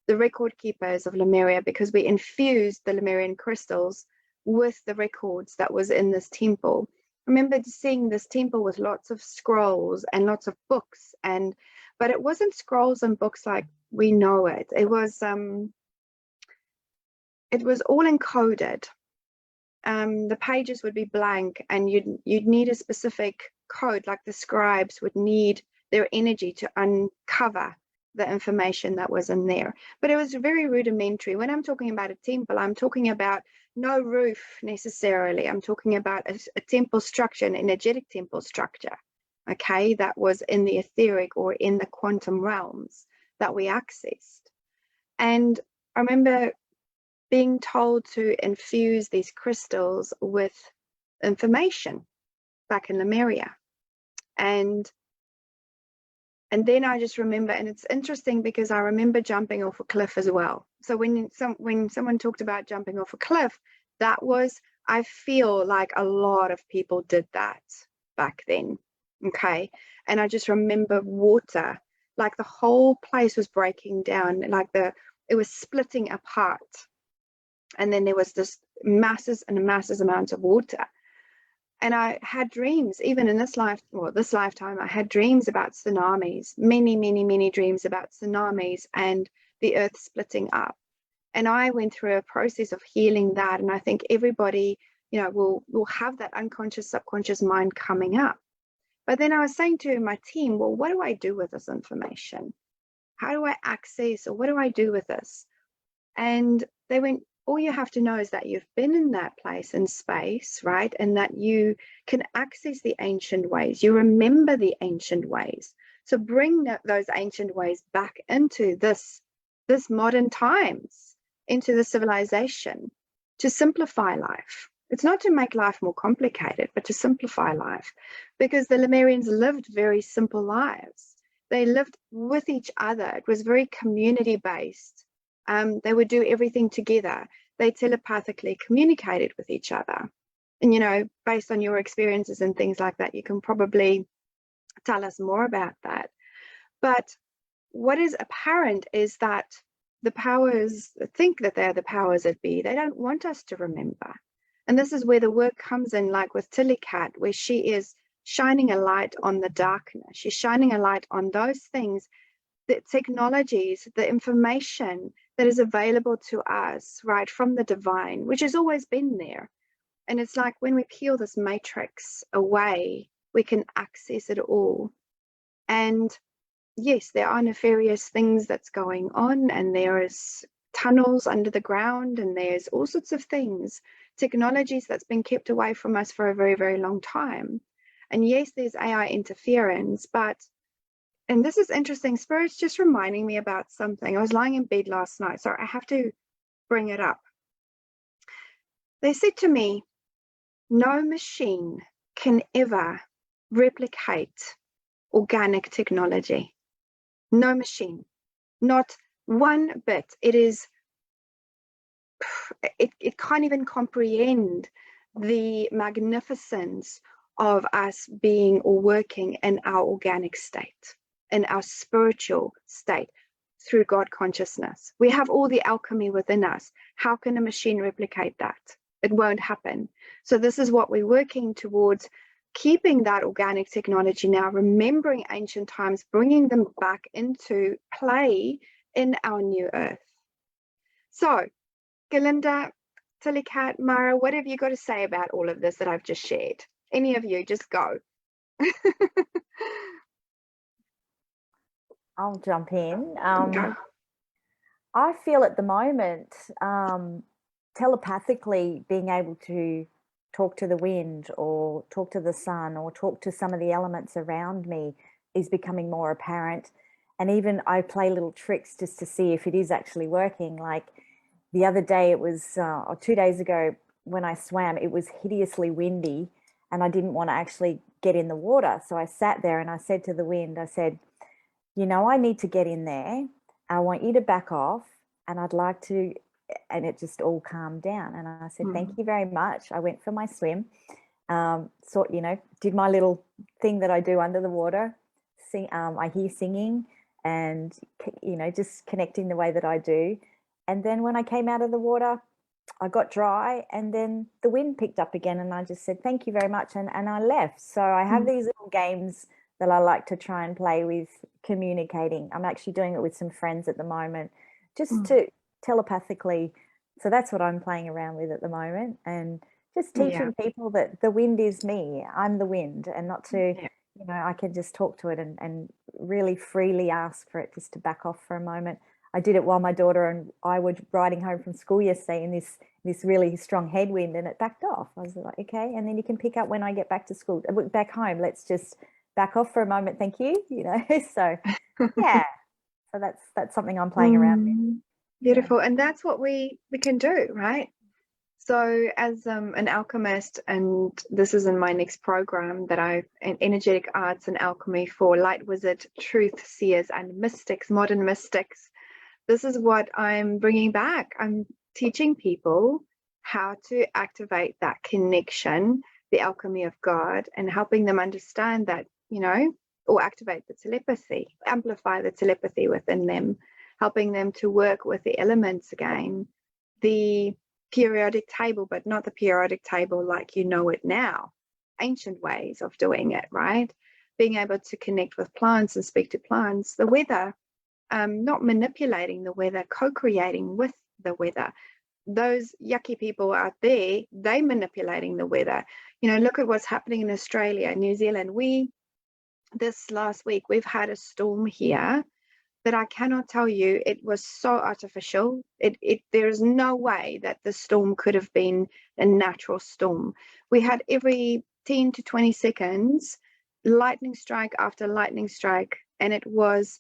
the record keepers of Lemuria, because we infused the Lemurian crystals with the records that was in this temple. I remember seeing this temple with lots of scrolls and lots of books, but it wasn't scrolls and books like we know it. It was all encoded. The pages would be blank, and you'd need a specific code, like the scribes would need their energy to uncover the information that was in there. But it was very rudimentary. When I'm talking about a temple, I'm talking about no roof necessarily. I'm talking about a temple structure, an energetic temple structure, okay, that was in the etheric or in the quantum realms that we accessed. And I remember being told to infuse these crystals with information back in Lemuria. And then I just remember, and it's interesting because I remember jumping off a cliff as well. So when someone talked about jumping off a cliff, that was, I feel like a lot of people did that back then, okay? And I just remember water, like the whole place was breaking down, like it was splitting apart. And then there was this masses and masses amounts of water. And I had dreams, even in this lifetime, I had dreams about tsunamis, many, many, many dreams about tsunamis and the earth splitting up. And I went through a process of healing that. And I think everybody, you know, will have that unconscious, subconscious mind coming up. But then I was saying to my team, well, what do I do with this information? How do I access, or what do I do with this? And they went, all you have to know is that you've been in that place in space, right? And that you can access the ancient ways. You remember the ancient ways. So bring those ancient ways back into this modern times, into the civilization, to simplify life. It's not to make life more complicated, but to simplify life, because the Lemurians lived very simple lives. They lived with each other. It was very community based. They would do everything together. They telepathically communicated with each other. And, you know, based on your experiences and things like that, you can probably tell us more about that. But what is apparent is that the powers think that they're the powers that be. They don't want us to remember. And this is where the work comes in, like with Tilly Cat, where she is shining a light on the darkness. She's shining a light on those things, the technologies, the information that is available to us, right, from the divine, which has always been there. And it's like when we peel this matrix away, we can access it all. And yes, there are nefarious things that's going on, and there is tunnels under the ground, and there's all sorts of things, technologies that's been kept away from us for a very, very long time. And yes, there's AI interference, but, and this is interesting, Spirit's just reminding me about something. I was lying in bed last night, so I have to bring it up. They said to me, no machine can ever replicate organic technology. No machine, not one bit. It can't even comprehend the magnificence of us being or working in our organic state, in our spiritual state, through God consciousness. We have all the alchemy within us. How can a machine replicate that? It won't happen. So this is what we're working towards, keeping that organic technology now, remembering ancient times, bringing them back into play in our new earth. So, Gerlinde, Tilly Cat, Myra, what have you got to say about all of this that I've just shared? Any of you, just go. I'll jump in. Go. I feel at the moment, telepathically being able to talk to the wind or talk to the sun or talk to some of the elements around me is becoming more apparent. And even I play little tricks just to see if it is actually working. Like the other day, it was, or 2 days ago when I swam, it was hideously windy and I didn't want to actually get in the water. So I sat there and I said to the wind, I said, you know, I need to get in there. I want you to back off, and I'd like to, and it just all calmed down. And I said, thank you very much. I went for my swim, you know, did my little thing that I do under the water. I hear singing and, you know, just connecting the way that I do. And then when I came out of the water, I got dry, and then the wind picked up again, and I just said, thank you very much. And I left. So I have these little games that I like to try and play with communicating. I'm actually doing it with some friends at the moment, just to telepathically. So that's what I'm playing around with at the moment, and just teaching people that the wind is me. I'm the wind, and not to, you know, I can just talk to it and really freely ask for it just to back off for a moment. I did it while my daughter and I were riding home from school yesterday in this really strong headwind, and it backed off. I was like, okay, and then you can pick up when I get back to school, back home. Let's just back off for a moment. Thank you. You know, so yeah. So that's something I'm playing around with. Beautiful. And that's what we can do, right? So as an alchemist, and this is in my next program that in energetic arts and alchemy for light wizard, truth seers and mystics, modern mystics, this is what I'm bringing back. I'm teaching people how to activate that connection, the alchemy of God, and helping them understand that, you know, or activate the telepathy, amplify the telepathy within them, helping them to work with the elements again, the periodic table, but not the periodic table like you know it now, ancient ways of doing it, right? Being able to connect with plants and speak to plants, the weather, not manipulating the weather, co-creating with the weather. Those yucky people out there, they manipulating the weather. You know, look at what's happening in Australia, New Zealand. This last week, we've had a storm here that I cannot tell you, it was so artificial. There is no way that the storm could have been a natural storm. We had every 10 to 20 seconds, lightning strike after lightning strike. And it was,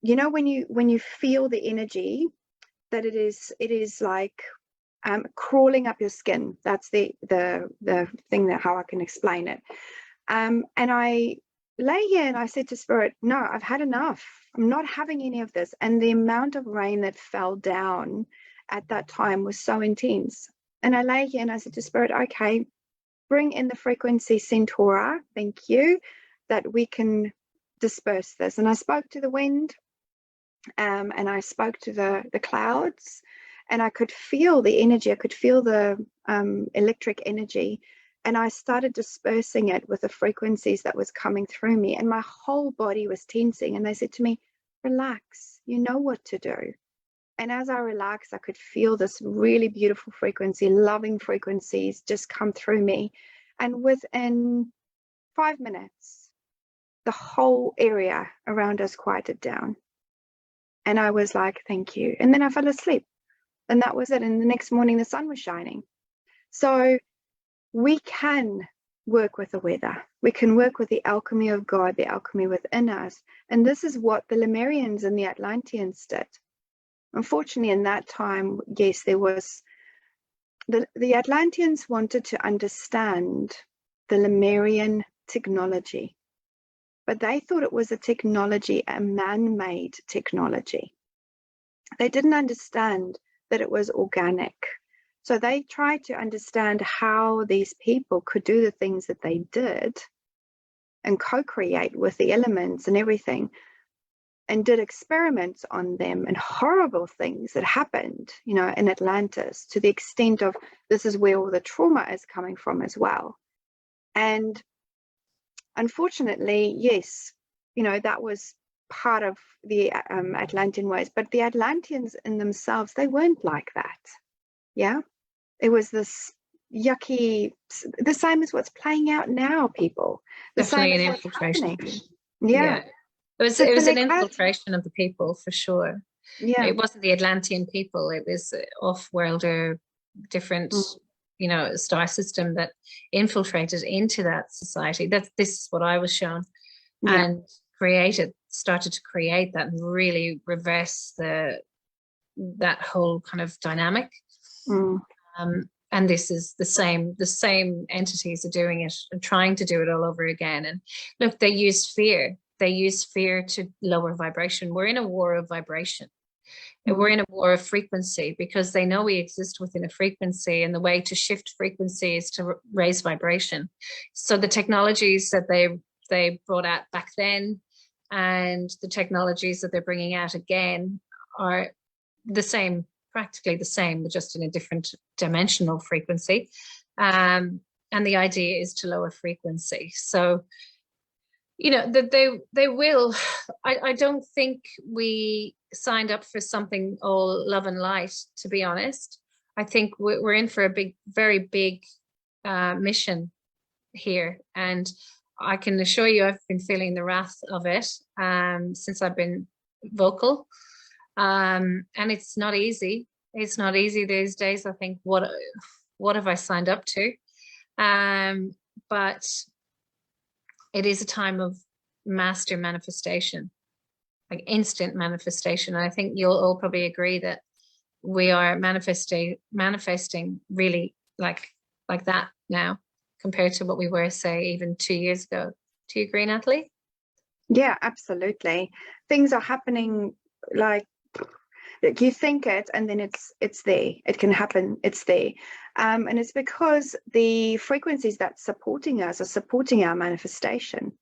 you know, when you feel the energy, that it is like crawling up your skin. That's the thing, that how I can explain it. And I lay here and I said to Spirit, no, I've had enough. I'm not having any of this. And the amount of rain that fell down at that time was so intense. And I lay here and I said to Spirit, okay, bring in the frequency Centaura, thank you, that we can disperse this. And I spoke to the wind, and I spoke to the clouds, and I could feel the energy. I could feel the electric energy, and I started dispersing it with the frequencies that was coming through me, and my whole body was tensing. And they said to me, relax, you know what to do. And as I relaxed, I could feel this really beautiful frequency, loving frequencies just come through me. And within 5 minutes, the whole area around us quieted down. And I was like, thank you. And then I fell asleep. And that was it. And the next morning, the sun was shining. So we can work with the weather. We can work with the alchemy of God, the alchemy within us. And this is what the Lemurians and the Atlanteans did. Unfortunately, in that time, yes, there was the Atlanteans wanted to understand the Lemurian technology, but they thought it was a technology, a man-made technology. They didn't understand that it was organic. So they tried to understand how these people could do the things that they did and co-create with the elements and everything, and did experiments on them, and horrible things that happened, you know, in Atlantis, to the extent of this is where all the trauma is coming from as well. And unfortunately, yes, you know, that was part of the Atlantean ways, but the Atlanteans in themselves, they weren't like that. Yeah, it was this yucky, the same as what's playing out now, people. Definitely an infiltration. Yeah. It was an infiltration of the people, for sure. Yeah. It wasn't the Atlantean people. It was off-worlder, different, you know, star system that infiltrated into that society. This is what I was shown, and started to create that and really reverse that whole kind of dynamic. And this is the same entities are doing it and trying to do it all over again. And look, they use fear. They use fear to lower vibration. We're in a war of vibration. And we're in a war of frequency, because they know we exist within a frequency, and the way to shift frequency is to raise vibration. So the technologies that they brought out back then and the technologies that they're bringing out again are the same, practically the same, but just in a different dimensional frequency. And the idea is to lower frequency. So, you know, that they will. I don't think we signed up for something all love and light, to be honest. I think we're in for a very big mission here, and I can assure you I've been feeling the wrath of it since I've been vocal, and it's not easy. It's not easy these days. I think, what have I signed up to? But it is a time of master manifestation, like instant manifestation. And I think you'll all probably agree that we are manifesting really like that now, compared to what we were, say, even 2 years ago. Do you agree, Natalie? Yeah, absolutely. Things are happening like you think it, and then it's there. It can happen. It's there. And it's because the frequencies that's supporting us are supporting our manifestation.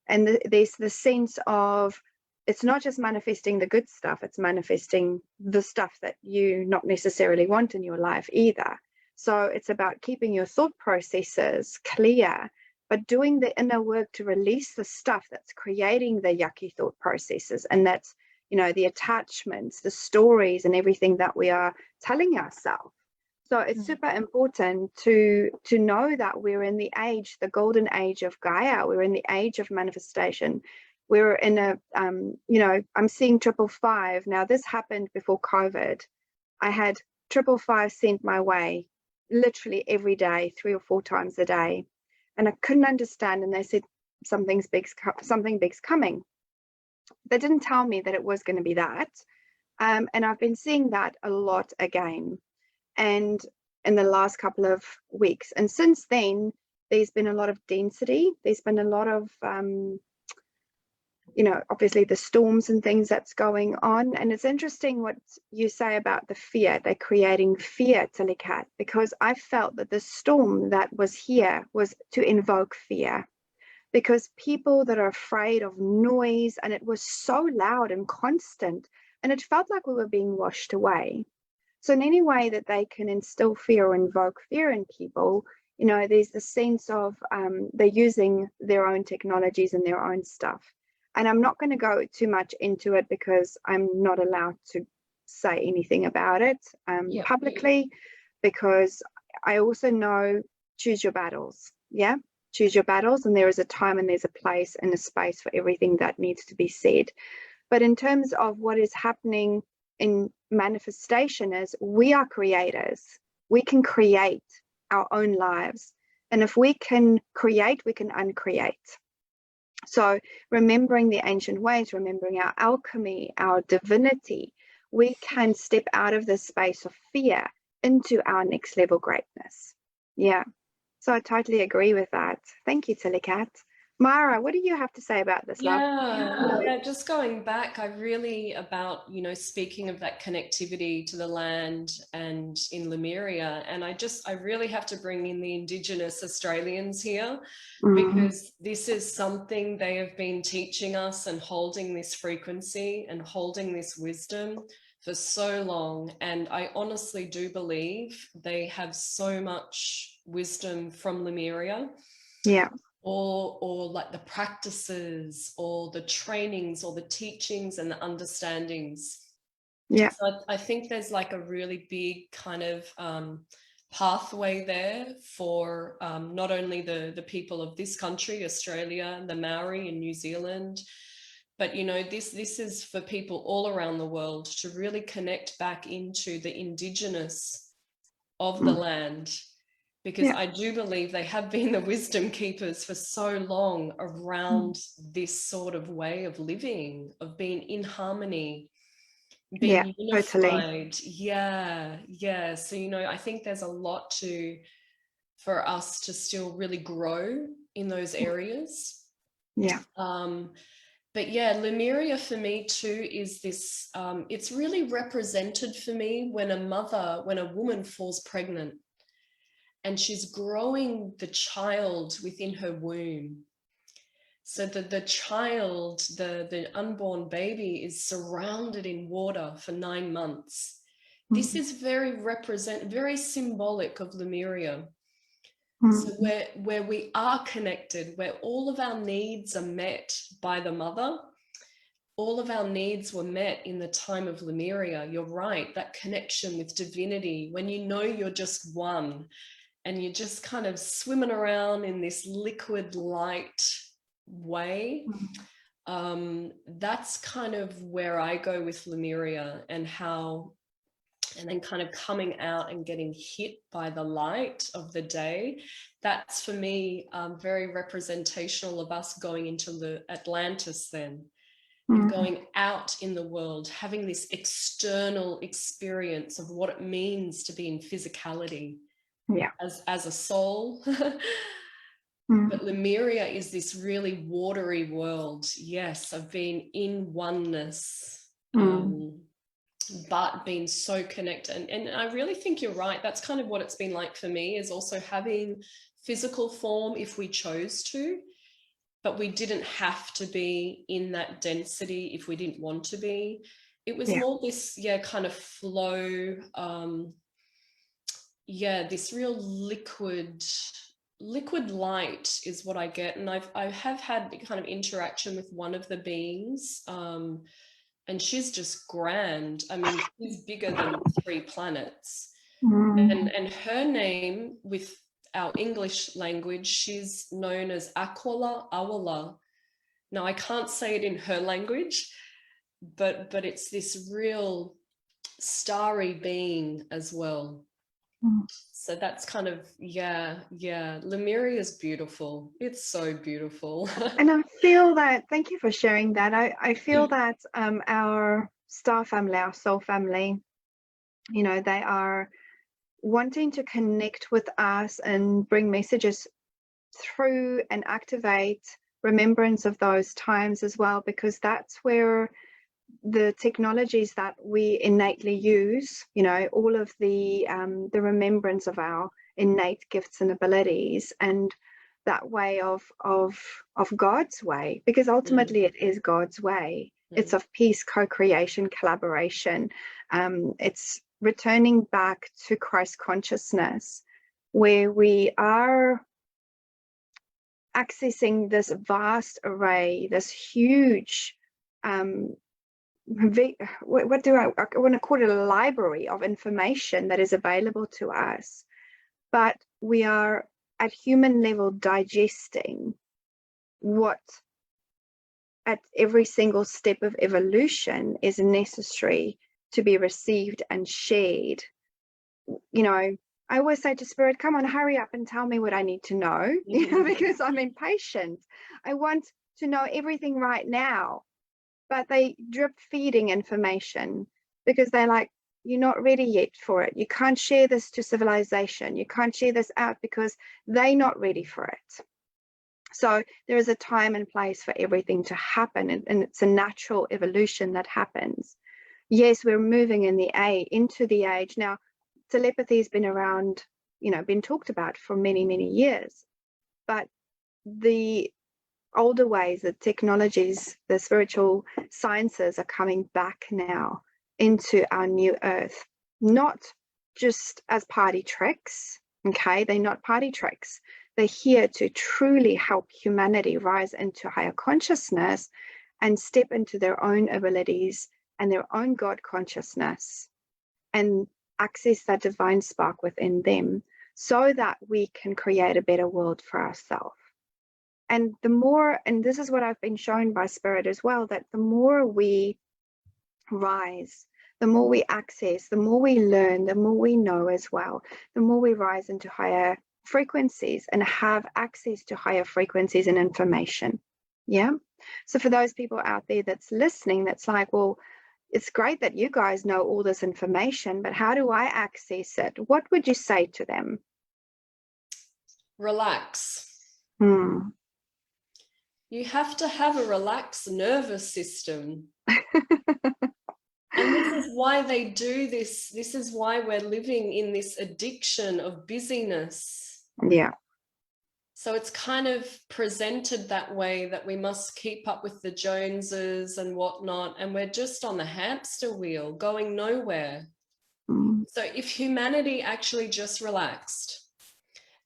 And there's the sense of, it's not just manifesting the good stuff, it's manifesting the stuff that you not necessarily want in your life either. So it's about keeping your thought processes clear, but doing the inner work to release the stuff that's creating the yucky thought processes. And that's you know, the attachments, the stories, and everything that we are telling ourselves. So it's super important to know that we're in the age, the golden age of Gaia. We're in the age of manifestation. We're in a, you know, I'm seeing 555. Now, this happened before COVID. I had 555 sent my way literally every day, 3 or 4 times a day. And I couldn't understand. And they said, something big's coming. They didn't tell me that it was going to be that. And I've been seeing that a lot again. And in the last couple of weeks. And since then, there's been a lot of density. There's been a lot of, you know, obviously the storms and things that's going on. And it's interesting what you say about the fear. They're creating fear, Telecat, because I felt that the storm that was here was to invoke fear. Because people that are afraid of noise, and it was so loud and constant, and it felt like we were being washed away. So in any way that they can instill fear or invoke fear in people, you know, there's the sense of they're using their own technologies and their own stuff. And I'm not going to go too much into it because I'm not allowed to say anything about it publicly, because I also know, choose your battles. Yeah, choose your battles, and there is a time and there's a place and a space for everything that needs to be said. But in terms of what is happening in manifestation, is we are creators. We can create our own lives, and if we can create, we can uncreate. So remembering the ancient ways, remembering our alchemy, our divinity, we can step out of this space of fear into our next level greatness. Yeah, so I totally agree with that. Thank you, Telecat. Myra, what do you have to say about this, love? Yeah, just going back, I really about, you know, speaking of that connectivity to the land and in Lemuria, and I really have to bring in the Indigenous Australians here, because this is something they have been teaching us and holding this frequency and holding this wisdom for so long. And I honestly do believe they have so much wisdom from Lemuria. Yeah. Or like the practices or the trainings or the teachings and the understandings. Yeah. So I think there's like a really big kind of pathway there for not only the people of this country, Australia, the Maori in New Zealand, but, you know, this is for people all around the world to really connect back into the Indigenous of the land. Because I do believe they have been the wisdom keepers for so long around this sort of way of living, of being in harmony, being unified. Totally. Yeah. So, you know, I think there's a lot for us to still really grow in those areas. Yeah. But yeah, Lemuria for me too is this, it's really represented for me when a woman falls pregnant. And she's growing the child within her womb. So the child, the unborn baby, is surrounded in water for 9 months. This is very symbolic of Lemuria. So where we are connected, where all of our needs are met by the mother, all of our needs were met in the time of Lemuria. You're right, that connection with divinity, when you know you're just one, and you're just kind of swimming around in this liquid light way. That's kind of where I go with Lemuria, and then kind of coming out and getting hit by the light of the day. That's for me very representational of us going into the Atlantis then, and going out in the world, having this external experience of what it means to be in physicality. Yeah. As a soul. But Lemuria is this really watery world, yes, of being in oneness, but being so connected. And I really think you're right. That's kind of what it's been like for me, is also having physical form if we chose to, but we didn't have to be in that density if we didn't want to be. It was more this, kind of flow, this real liquid light is what I get. And I have had kind of interaction with one of the beings and she's just grand. I mean, she's bigger than 3 planets. Mm. And her name, with our English language, she's known as Akwala Awala. Now, I can't say it in her language, but it's this real starry being as well. So that's kind of, yeah. Lemuria is beautiful. It's so beautiful. And I feel that, thank you for sharing that. I feel that our star family, our soul family, you know, they are wanting to connect with us and bring messages through and activate remembrance of those times as well, because that's where the technologies that we innately use, you know, all of the remembrance of our innate gifts and abilities, and that way of God's way, because ultimately it is God's way. It's of peace, co-creation, collaboration. It's returning back to Christ consciousness, where we are accessing this vast array, this huge what do I want to call it, a library of information that is available to us, but we are at human level digesting what at every single step of evolution is necessary to be received and shared. You know, I always say to Spirit, come on, hurry up and tell me what I need to know, you know, because I'm impatient. I want to know everything right now. But they drip feeding information because they're like, you're not ready yet for it. You can't share this to civilization. You can't share this out because they're not ready for it. So there is a time and place for everything to happen, and it's a natural evolution that happens. Yes, we're moving into the age. Now, telepathy has been around, you know, been talked about for many, many years. But the older ways, the technologies, the spiritual sciences are coming back now into our new earth, not just as party tricks. Okay, they're not party tricks. They're here to truly help humanity rise into higher consciousness and step into their own abilities and their own God consciousness and access that divine spark within them, so that we can create a better world for ourselves. And the more, and this is what I've been shown by Spirit as well, that the more we rise, the more we access, the more we learn, the more we know as well, the more we rise into higher frequencies and have access to higher frequencies and information. Yeah. So for those people out there that's listening, that's like, well, it's great that you guys know all this information, but how do I access it? What would you say to them? Relax. You have to have a relaxed nervous system. And this is why they do this. This is why we're living in this addiction of busyness. Yeah. So it's kind of presented that way, that we must keep up with the Joneses and whatnot, and we're just on the hamster wheel going nowhere. So if humanity actually just relaxed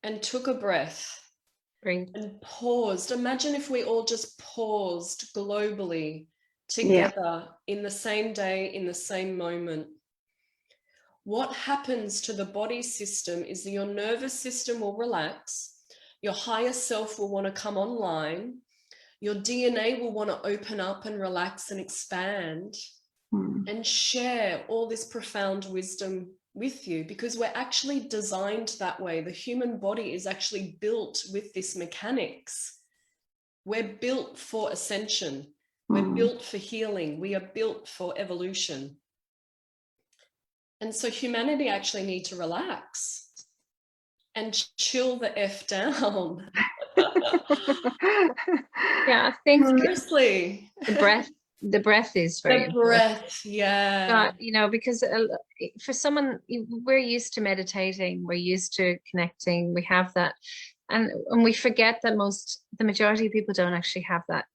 and took a breath, and paused. Imagine if we all just paused globally together in the same day, in the same moment. What happens to the body system is that your nervous system will relax, your higher self will want to come online, your DNA will want to open up and relax and expand and share all this profound wisdom with you, because we're actually designed that way. The human body is actually built with this mechanics. We're built for ascension. We're built for healing. We are built for evolution. And so humanity actually need to relax and chill the F down. Yeah, I think seriously, the breath is very important. Yeah. You know, because for someone, we're used to meditating, we're used to connecting, we have that, and we forget that the majority of people don't actually have that,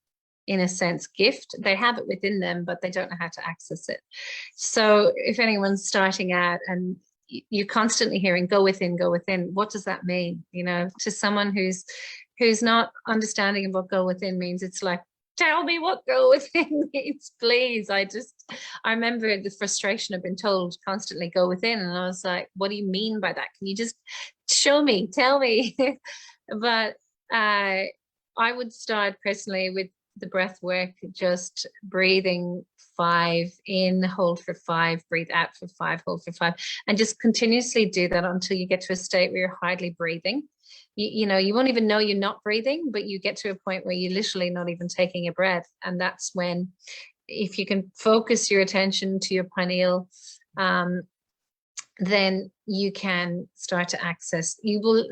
in a sense, gift. They have it within them, but they don't know how to access it. So if anyone's starting out and you're constantly hearing go within, what does that mean? You know, to someone who's not understanding of what go within means, it's like tell me what go within means, please. I remember the frustration of being told constantly go within, and I was like, what do you mean by that? Can you just show me, tell me? But I would start personally with the breath work, just breathing 5 in, hold for 5, breathe out for 5, hold for 5, and just continuously do that until you get to a state where you're hardly breathing. You know, you won't even know you're not breathing, but you get to a point where you're literally not even taking a breath. And that's when, if you can focus your attention to your pineal, then you can start to access. You will,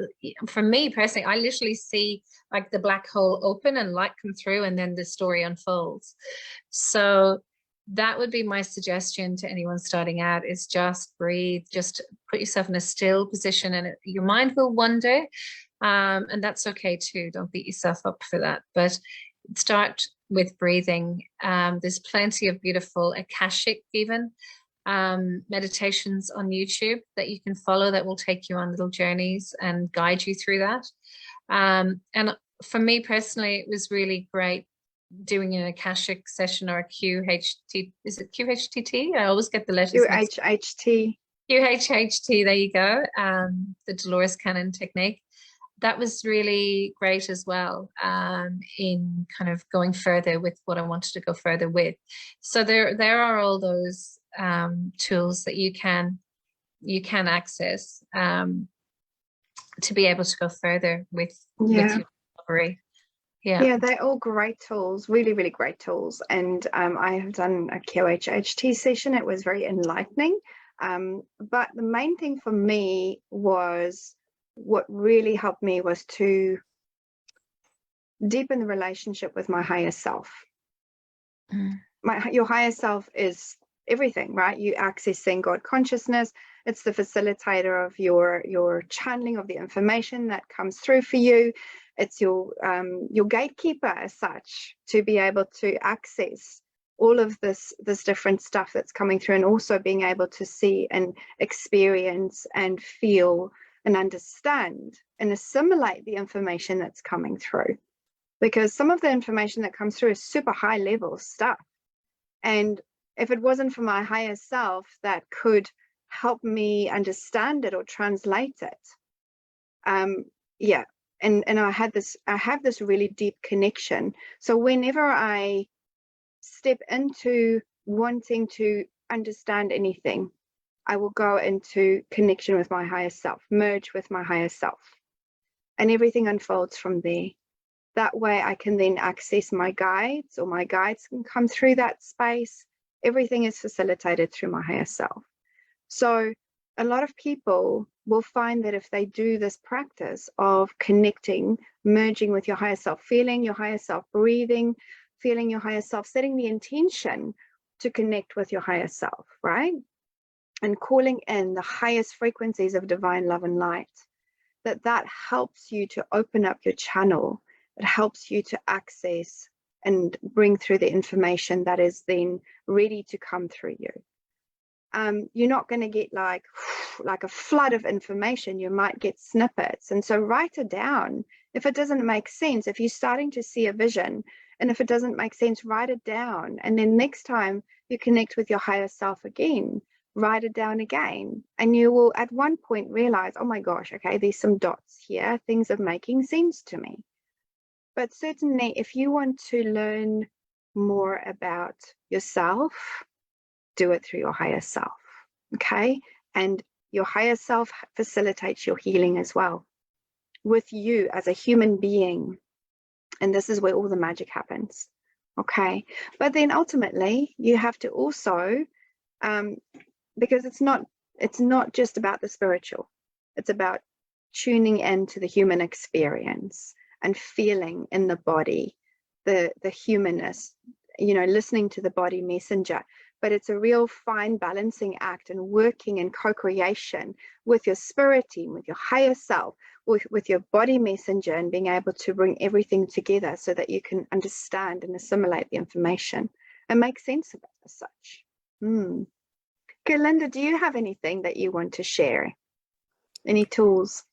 for me personally, I literally see like the black hole open and light come through, and then the story unfolds. So that would be my suggestion to anyone starting out, is just breathe, just put yourself in a still position, and your mind will wander. And that's okay too. Don't beat yourself up for that, but start with breathing. There's plenty of beautiful Akashic even meditations on YouTube that you can follow that will take you on little journeys and guide you through that. And for me personally, it was really great doing an Akashic session, or a QHT. Is it QHTT? I always get the letters. QHHT. QHHT, there you go. The Dolores Cannon technique. That was really great as well, in kind of going further with what I wanted to go further with. So there are all those tools that you can access to be able to go further with your recovery. Yeah, they're all great tools, really, really great tools. And I have done a QHHT session. It was very enlightening. But the main thing for me was, what really helped me was to deepen the relationship with my higher self. Your higher self is everything, right? You accessing God consciousness. It's the facilitator of your channeling of the information that comes through for you. It's your gatekeeper as such, to be able to access all of this different stuff that's coming through, and also being able to see and experience and feel and understand and assimilate the information that's coming through. Because some of the information that comes through is super high level stuff. And if it wasn't for my higher self that could help me understand it or translate it, and I have this really deep connection. So whenever I step into wanting to understand anything, I will go into connection with my higher self, merge with my higher self, and everything unfolds from there. That way I can then access my guides, or my guides can come through that space. Everything is facilitated through my higher self. So a lot of people will find that if they do this practice of connecting, merging with your higher self, feeling your higher self, breathing, feeling your higher self, setting the intention to connect with your higher self, right? And calling in the highest frequencies of divine love and light, that helps you to open up your channel. It helps you to access and bring through the information that is then ready to come through you. You're not going to get like a flood of information. You might get snippets. And so write it down. If it doesn't make sense, if you're starting to see a vision, and if it doesn't make sense, write it down. And then next time you connect with your higher self again, write it down again, and you will at one point realize, oh my gosh, okay, there's some dots here, things are making sense to me. But certainly if you want to learn more about yourself, do it through your higher self, okay? And your higher self facilitates your healing as well with you as a human being. And this is where all the magic happens, okay? But then ultimately you have to also, because it's not just about the spiritual, it's about tuning into the human experience and feeling in the body, the humanness, listening to the body messenger. But it's a real fine balancing act, and working in co-creation with your spirit team, with your higher self, with your body messenger, and being able to bring everything together so that you can understand and assimilate the information and make sense of it as such. Gerlinde, do you have anything that you want to share? Any tools?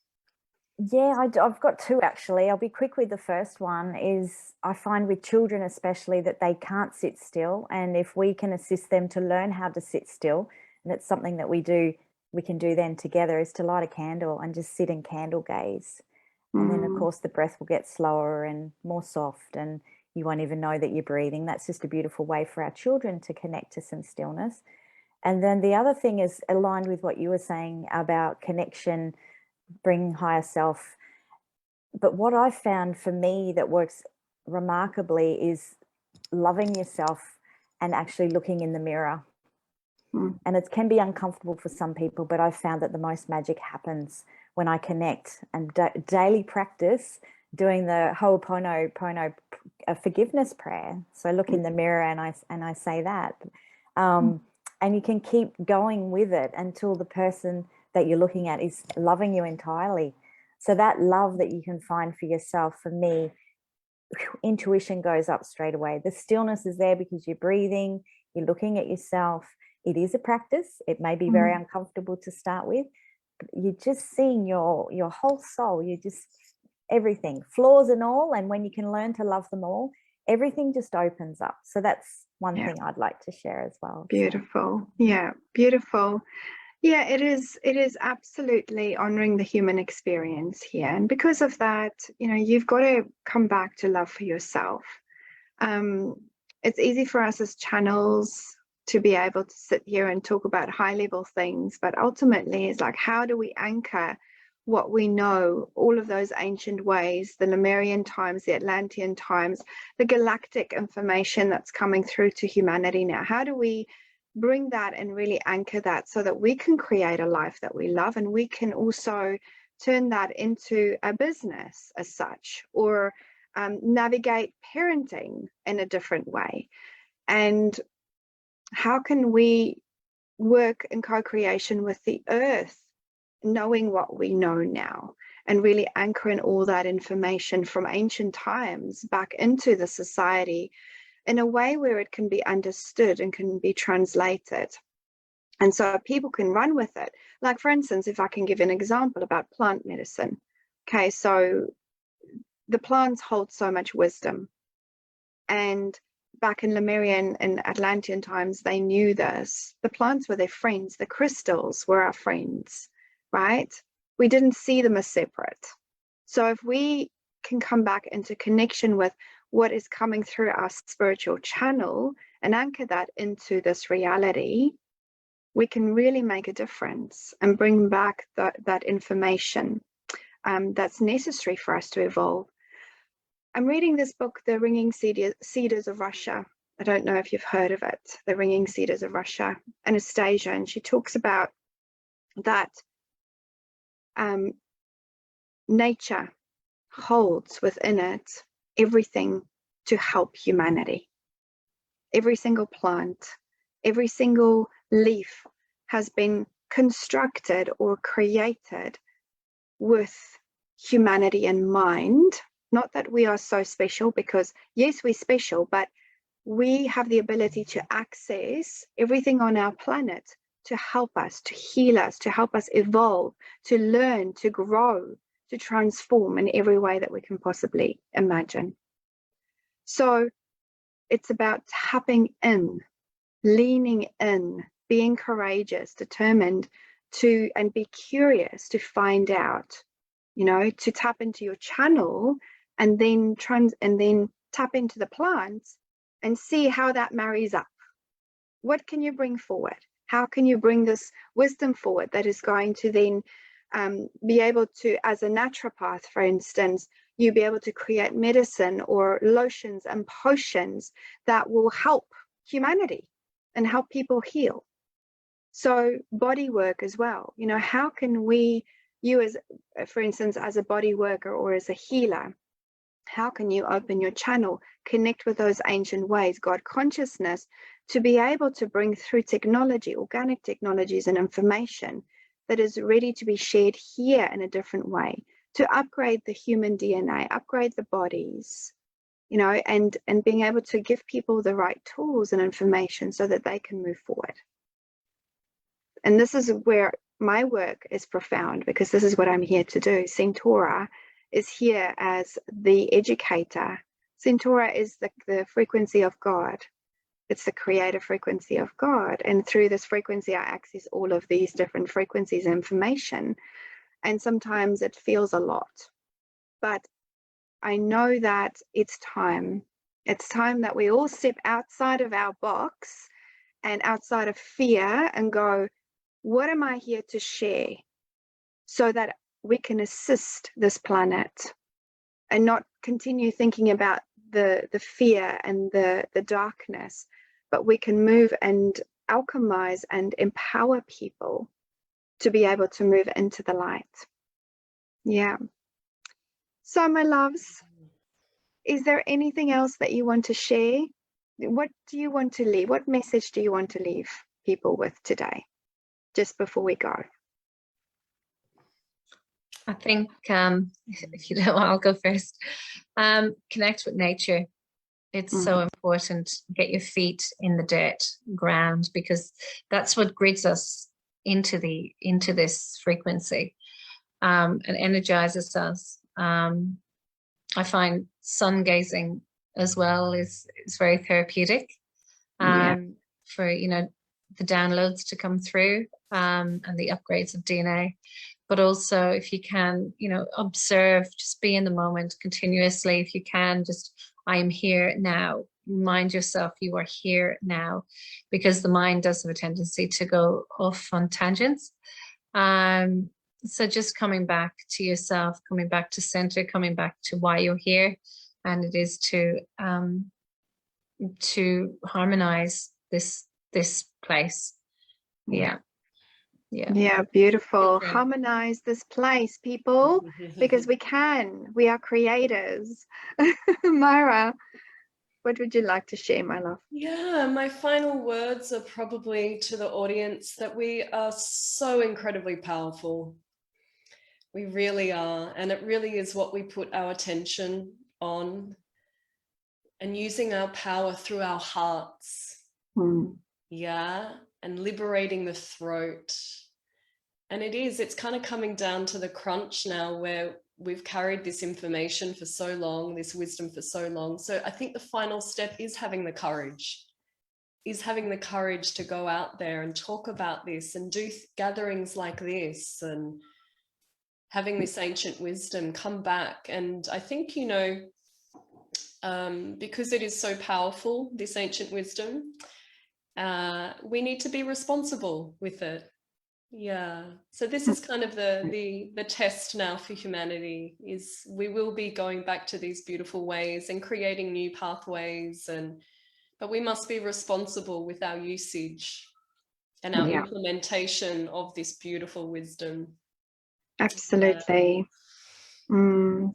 Yeah, I've got two actually. I'll be quick with the first one. Is I find with children especially that they can't sit still, and if we can assist them to learn how to sit still, and it's something that we can do then together, is to light a candle and just sit in candle gaze. And then of course the breath will get slower and more soft, and you won't even know that you're breathing. That's just a beautiful way for our children to connect to some stillness. And then the other thing is aligned with what you were saying about connection, bring higher self. But what I've found for me that works remarkably is loving yourself and actually looking in the mirror. And it can be uncomfortable for some people, but I've found that the most magic happens when I connect and daily practice doing the Ho'oponopono forgiveness prayer. So look in the mirror and I say that. And you can keep going with it until the person that you're looking at is loving you entirely. So that love that you can find for yourself, for me, intuition goes up straight away. The stillness is there because you're breathing, you're looking at yourself. It is a practice. It may be very uncomfortable to start with, but you're just seeing your whole soul. You're just everything, flaws and all. And when you can learn to love them all, everything just opens up. So that's one thing I'd like to share as well. Beautiful. Yeah, beautiful. Yeah, it is absolutely honoring the human experience here. And because of that, you've got to come back to love for yourself. It's easy for us as channels to be able to sit here and talk about high level things, but ultimately it's like, how do we anchor what we know, all of those ancient ways, the Lemurian times, the Atlantean times, the galactic information that's coming through to humanity now? How do we bring that and really anchor that so that we can create a life that we love, and we can also turn that into a business as such, or navigate parenting in a different way? And how can we work in co-creation with the earth, knowing what we know now, and really anchoring all that information from ancient times back into the society in a way where it can be understood and can be translated, and so people can run with it. Like, for instance, if I can give an example about plant medicine. Okay, so the plants hold so much wisdom, and back in Lemurian and Atlantean times, they knew this. The plants were their friends. The crystals were our friends, right? We didn't see them as separate. So if we can come back into connection with what is coming through our spiritual channel and anchor that into this reality, we can really make a difference and bring back that information that's necessary for us to evolve. I'm reading this book, The Ringing Cedars of Russia. I don't know if you've heard of it, The Ringing Cedars of Russia, Anastasia, and she talks about that nature holds within it everything to help humanity. Every single plant, every single leaf has been constructed or created with humanity in mind. Not that we are so special, because yes, we're special, but we have the ability to access everything on our planet to help us, to heal us, to help us evolve, to learn, to grow, to transform in every way that we can possibly imagine. So it's about tapping in, leaning in, being courageous, determined to, and be curious to find out, to tap into your channel, and then tap into the plants and see how that marries up. What can you bring forward? How can you bring this wisdom forward that is going to then be able to, as a naturopath, for instance, you be able to create medicine or lotions and potions that will help humanity and help people heal. So body work as well. How can you as, for instance, as a body worker or as a healer, how can you open your channel, connect with those ancient ways, God consciousness, to be able to bring through technology, organic technologies and information that is ready to be shared here in a different way, to upgrade the human DNA, upgrade the bodies, and being able to give people the right tools and information so that they can move forward. And this is where my work is profound because this is what I'm here to do. Centaura is here as the educator. Centaura is the frequency of God. It's the creative frequency of God. And through this frequency, I access all of these different frequencies of information. And sometimes it feels a lot. But I know that it's time. It's time that we all step outside of our box and outside of fear and go, what am I here to share so that we can assist this planet and not continue thinking about the fear and the darkness, but we can move and alchemize and empower people to be able to move into the light. Yeah. So, my loves, is there anything else that you want to share? What do you want to leave? What message do you want to leave people with today, just before we go? I think, if you don't, I'll go first. Connect with nature. It's so important. Get your feet in the dirt ground, because that's what grids us into this frequency, and energizes us. I find sun gazing as well is very therapeutic, for the downloads to come through, and the upgrades of DNA. But also, if you can, observe, just be in the moment continuously. If you can, just, I am here now. Remind yourself you are here now, because the mind does have a tendency to go off on tangents. So just coming back to yourself, coming back to center, coming back to why you're here, and it is to harmonize this place. Yeah, Beautiful. Okay. Harmonize this place, people, because we are creators. Myra, what would you like to share, my love? Yeah, my final words are probably to the audience that we are so incredibly powerful. We really are. And it really is what we put our attention on, and using our power through our hearts. Yeah. And liberating the throat. And it's kind of coming down to the crunch now, where we've carried this information for so long, this wisdom for so long. So I think the final step is having the courage to go out there and talk about this and do gatherings like this, and having this ancient wisdom come back. And I think, because it is so powerful, this ancient wisdom, we need to be responsible with it. Yeah. So this is kind of the test now for humanity, is we will be going back to these beautiful ways and creating new pathways, but we must be responsible with our usage and our implementation of this beautiful wisdom. Absolutely.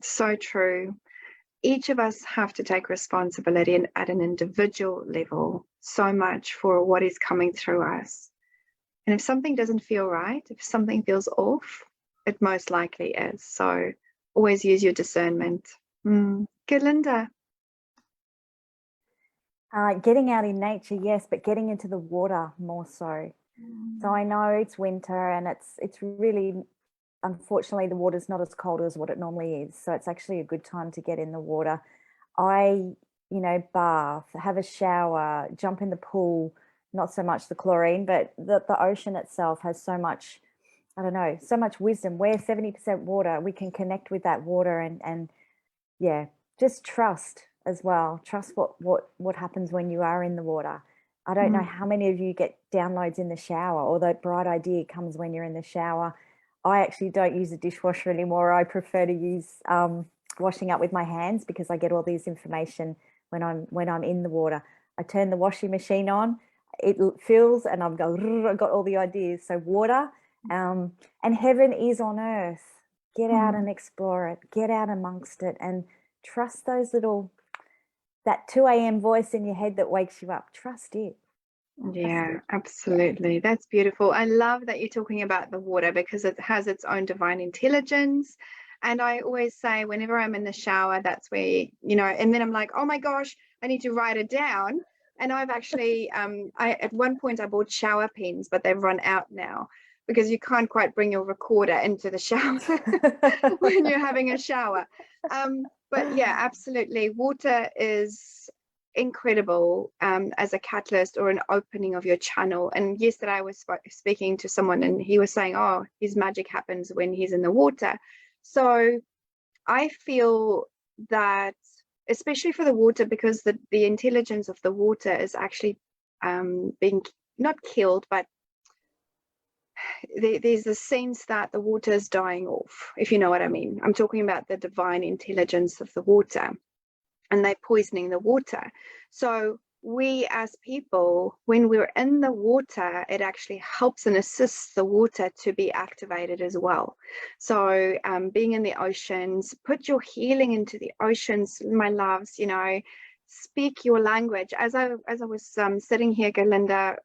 So true. Each of us have to take responsibility at an individual level so much for what is coming through us. And if something doesn't feel right, if something feels off, it most likely is. So always use your discernment. Gerlinde. Getting out in nature, yes, but getting into the water more so. So I know it's winter, and it's really, unfortunately, the water's not as cold as what it normally is. So it's actually a good time to get in the water. I, bath, have a shower, jump in the pool. Not so much the chlorine, but the ocean itself has so much, so much wisdom. We're 70% water. We can connect with that water and just trust as well. Trust what happens when you are in the water. I don't know how many of you get downloads in the shower, or that bright idea comes when you're in the shower. I actually don't use a dishwasher anymore. I prefer to use washing up with my hands, because I get all this information when I'm in the water. I turn the washing machine on. It fills, and I've got all the ideas. So water, and heaven is on earth. Get out and explore it. Get out amongst it, and trust that 2 a.m. voice in your head that wakes you up. Trust it. Yeah, absolutely. That's beautiful. I love that you're talking about the water, because it has its own divine intelligence. And I always say, whenever I'm in the shower, that's where, and then I'm like, oh my gosh, I need to write it down. And I've actually, at one point I bought shower pens, but they've run out now. because you can't quite bring your recorder into the shower when you're having a shower. But yeah, absolutely. Water is incredible as a catalyst or an opening of your channel. And yesterday I was speaking to someone and he was saying, oh, his magic happens when he's in the water. So I feel that, especially for the water, because the intelligence of the water is actually being not killed, but there's a sense that the water is dying off, if you know what I mean. I'm talking about the divine intelligence of the water, and they're poisoning the water. So we as people, when we're in the water, it actually helps and assists the water to be activated as well. So being in the oceans, put your healing into the oceans, my loves, you know, speak your language. As I was sitting here, Gerlinde,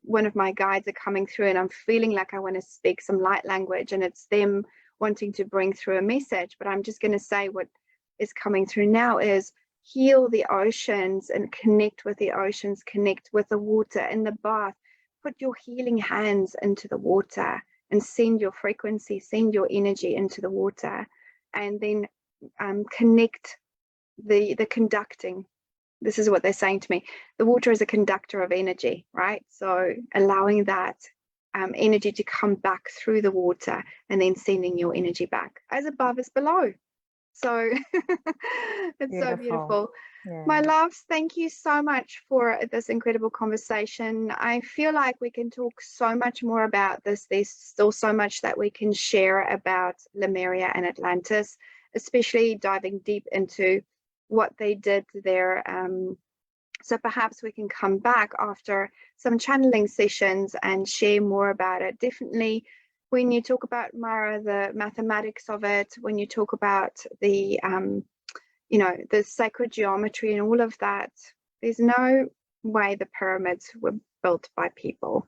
one of my guides are coming through and I'm feeling like I want to speak some light language, and it's them wanting to bring through a message, but I'm just going to say what is coming through now is heal the oceans and connect with the oceans, connect with the water in the bath. Put your healing hands into the water and send your frequency, send your energy into the water, and then connect the conducting. This is what they're saying to me. The water is a conductor of energy, right? So allowing that energy to come back through the water and then sending your energy back. As above is below. So it's beautiful. So beautiful. Yeah. My loves, thank you so much for this incredible conversation. I feel like we can talk so much more about this. There's still so much that we can share about Lemuria and Atlantis, especially diving deep into what they did there. So perhaps we can come back after some channeling sessions and share more about it. Definitely, when you talk about Myra, the mathematics of it, when you talk about the, you know, the sacred geometry and all of that, there's no way the pyramids were built by people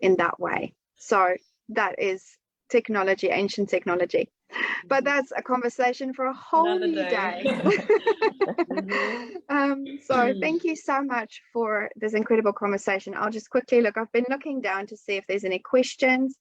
in that way. So that is technology, ancient technology. But that's a conversation for a whole new day. So thank you so much for this incredible conversation. I'll just quickly look. I've been looking down to see if there's any questions.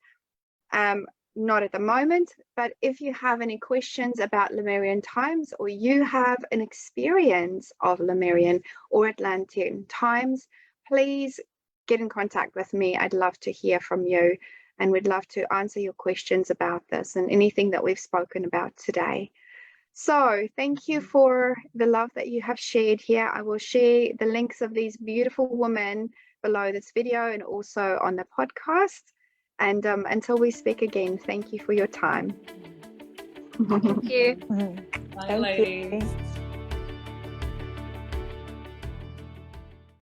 Not at the moment, but if you have any questions about Lemurian times, or you have an experience of Lemurian or Atlantean times, please get in contact with me. I'd love to hear from you, and we'd love to answer your questions about this and anything that we've spoken about today. So thank you for the love that you have shared here. I will share the links of these beautiful women below this video and also on the podcast. And until we speak again, thank you for your time. Thank you. Bye, ladies.